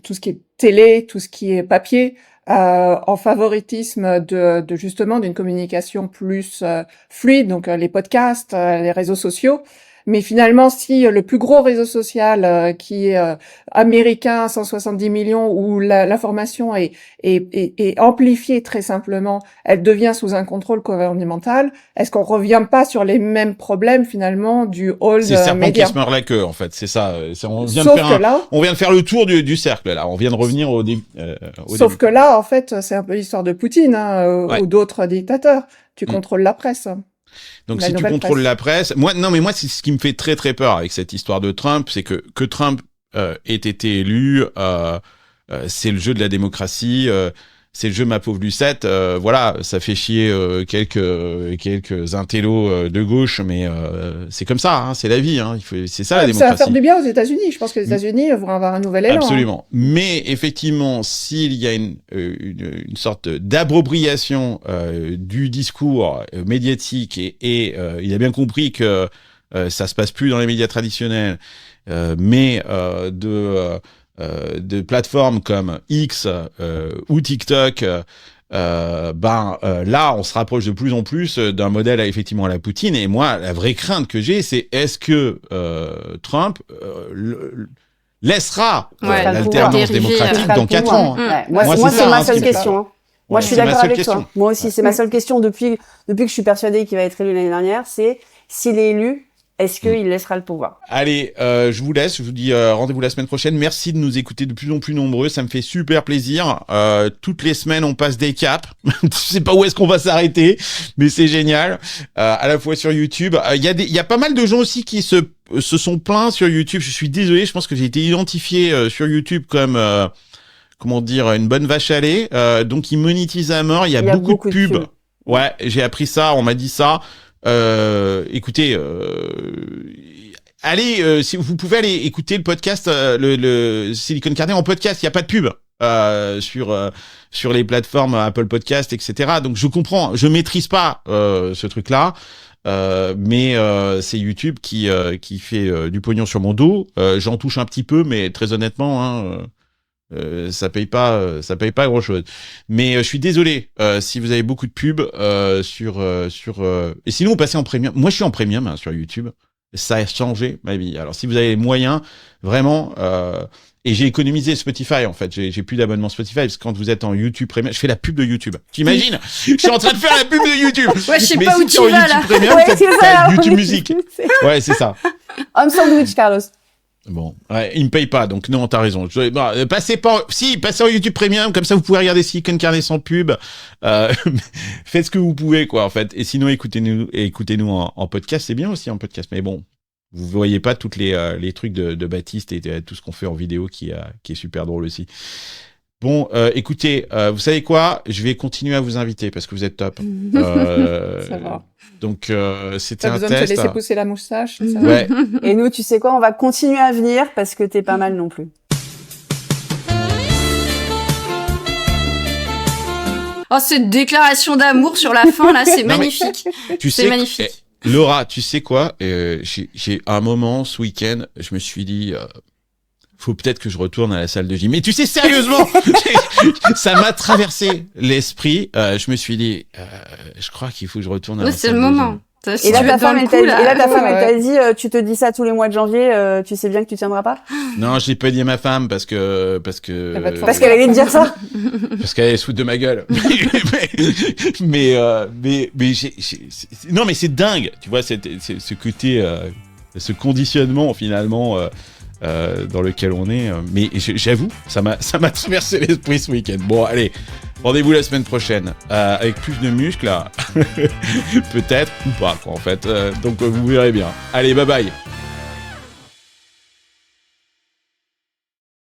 tout ce qui est télé, tout ce qui est papier. En favoritisme de justement d'une communication plus fluide, donc les podcasts, les réseaux sociaux. Mais finalement, si le plus gros réseau social qui est américain, 170 millions, où l'information est amplifiée très simplement, elle devient sous un contrôle gouvernemental, est-ce qu'on revient pas sur les mêmes problèmes finalement du old media ? C'est serpent qui se mord la queue en fait, c'est ça. On vient de faire le tour du cercle là. On vient de revenir au début. Sauf que là, en fait, c'est un peu l'histoire de Poutine ou d'autres dictateurs. Tu contrôles la presse. Donc si tu contrôles la presse, moi c'est ce qui me fait très très peur avec cette histoire de Trump, c'est que Trump ait été élu, c'est le jeu de la démocratie, c'est le jeu ma pauvre Lucette, voilà, ça fait chier quelques intellos de gauche, mais c'est comme ça, c'est la vie, c'est ça la démocratie. Ça va faire du bien aux États-Unis. Je pense que les États-Unis vont avoir un nouvel élan. Absolument. Mais effectivement, s'il y a une sorte d'appropriation du discours médiatique et il a bien compris que ça se passe plus dans les médias traditionnels, mais de plateformes comme X ou TikTok, là, on se rapproche de plus en plus d'un modèle effectivement à la Poutine. Et moi, la vraie crainte que j'ai, c'est est-ce que Trump laissera l'alternance démocratique dans 4 ans. Moi, c'est ma seule question. Moi, je suis d'accord avec toi. Moi aussi, c'est ma seule question depuis que je suis persuadée qu'il va être élu l'année dernière, c'est s'il est élu, est-ce qu'il laissera le pouvoir ? Allez, je vous laisse. Je vous dis rendez-vous la semaine prochaine. Merci de nous écouter de plus en plus nombreux. Ça me fait super plaisir. Toutes les semaines, on passe des caps. Je sais pas où est-ce qu'on va s'arrêter, mais c'est génial. À la fois sur YouTube. Il y a pas mal de gens aussi qui se sont plaints sur YouTube. Je suis désolé. Je pense que j'ai été identifié sur YouTube comme une bonne vache à lait. Donc, ils monétisent à mort. Il y a beaucoup de pubs. Ouais, j'ai appris ça. On m'a dit ça. Écoutez, allez, si vous pouvez aller écouter le podcast, le Silicon Carnet en podcast, il y a pas de pub. sur les plateformes Apple Podcast, etc. Donc je comprends, je maîtrise pas ce truc-là. Mais c'est YouTube qui fait du pognon sur mon dos. J'en touche un petit peu, mais très honnêtement, ça paye pas grand chose. Mais je suis désolé si vous avez beaucoup de pubs sur et sinon vous passez en premium. Moi je suis en premium sur YouTube. Ça a changé ma vie. Alors si vous avez les moyens, vraiment. Et j'ai économisé Spotify, en fait. J'ai plus d'abonnement Spotify, parce que quand vous êtes en YouTube Premium, je fais la pub de YouTube. T'imagines? Je suis en train de faire la pub de YouTube. Ouais, je sais mais pas si où tu en vas, YouTube là. Premium, Ouais, t'as c'est ça, YouTube oui. Music. Ouais, c'est ça. Homme sandwich, Carlos. Bon, ouais, il me paye pas, donc non, t'as raison. Passez en YouTube Premium, comme ça vous pouvez regarder Silicon Carnet sans pub. Faites ce que vous pouvez, quoi, en fait. Et sinon, écoutez-nous en podcast, c'est bien aussi en podcast, mais bon. Vous voyez pas toutes les trucs de Baptiste et tout ce qu'on fait en vidéo qui est super drôle aussi. Bon, écoutez, vous savez quoi? Je vais continuer à vous inviter parce que vous êtes top. Ça va. Donc, c'était T'as un besoin de te test. laisser pousser la moustache, c'est ça? Ouais. Et nous, tu sais quoi, on va continuer à venir parce que t'es pas mal non plus. Oh, cette déclaration d'amour sur la fin, là, c'est magnifique. C'est magnifique. Laura, tu sais quoi? J'ai un moment ce week-end, je me suis dit, faut peut-être que je retourne à la salle de gym. Mais tu sais, sérieusement, ça m'a traversé l'esprit. Je me suis dit, je crois qu'il faut que je retourne à la salle de gym. C'est le moment. Si Et là, tu veux ta être dans femme, le elle coup, t'a dit, tu te dis ça tous les mois de janvier, tu sais bien que tu tiendras pas? Non, je l'ai pas dit à ma femme parce qu'elle allait te dire ça. Parce qu'elle se fout de ma gueule. mais non, mais c'est dingue. Tu vois, c'est ce côté, ce conditionnement finalement dans lequel on est. Mais j'avoue, ça m'a traversé l'esprit ce week-end. Bon, allez, rendez-vous la semaine prochaine avec plus de muscles, là. Peut-être ou pas, quoi, en fait. Donc vous verrez bien. Allez, bye bye.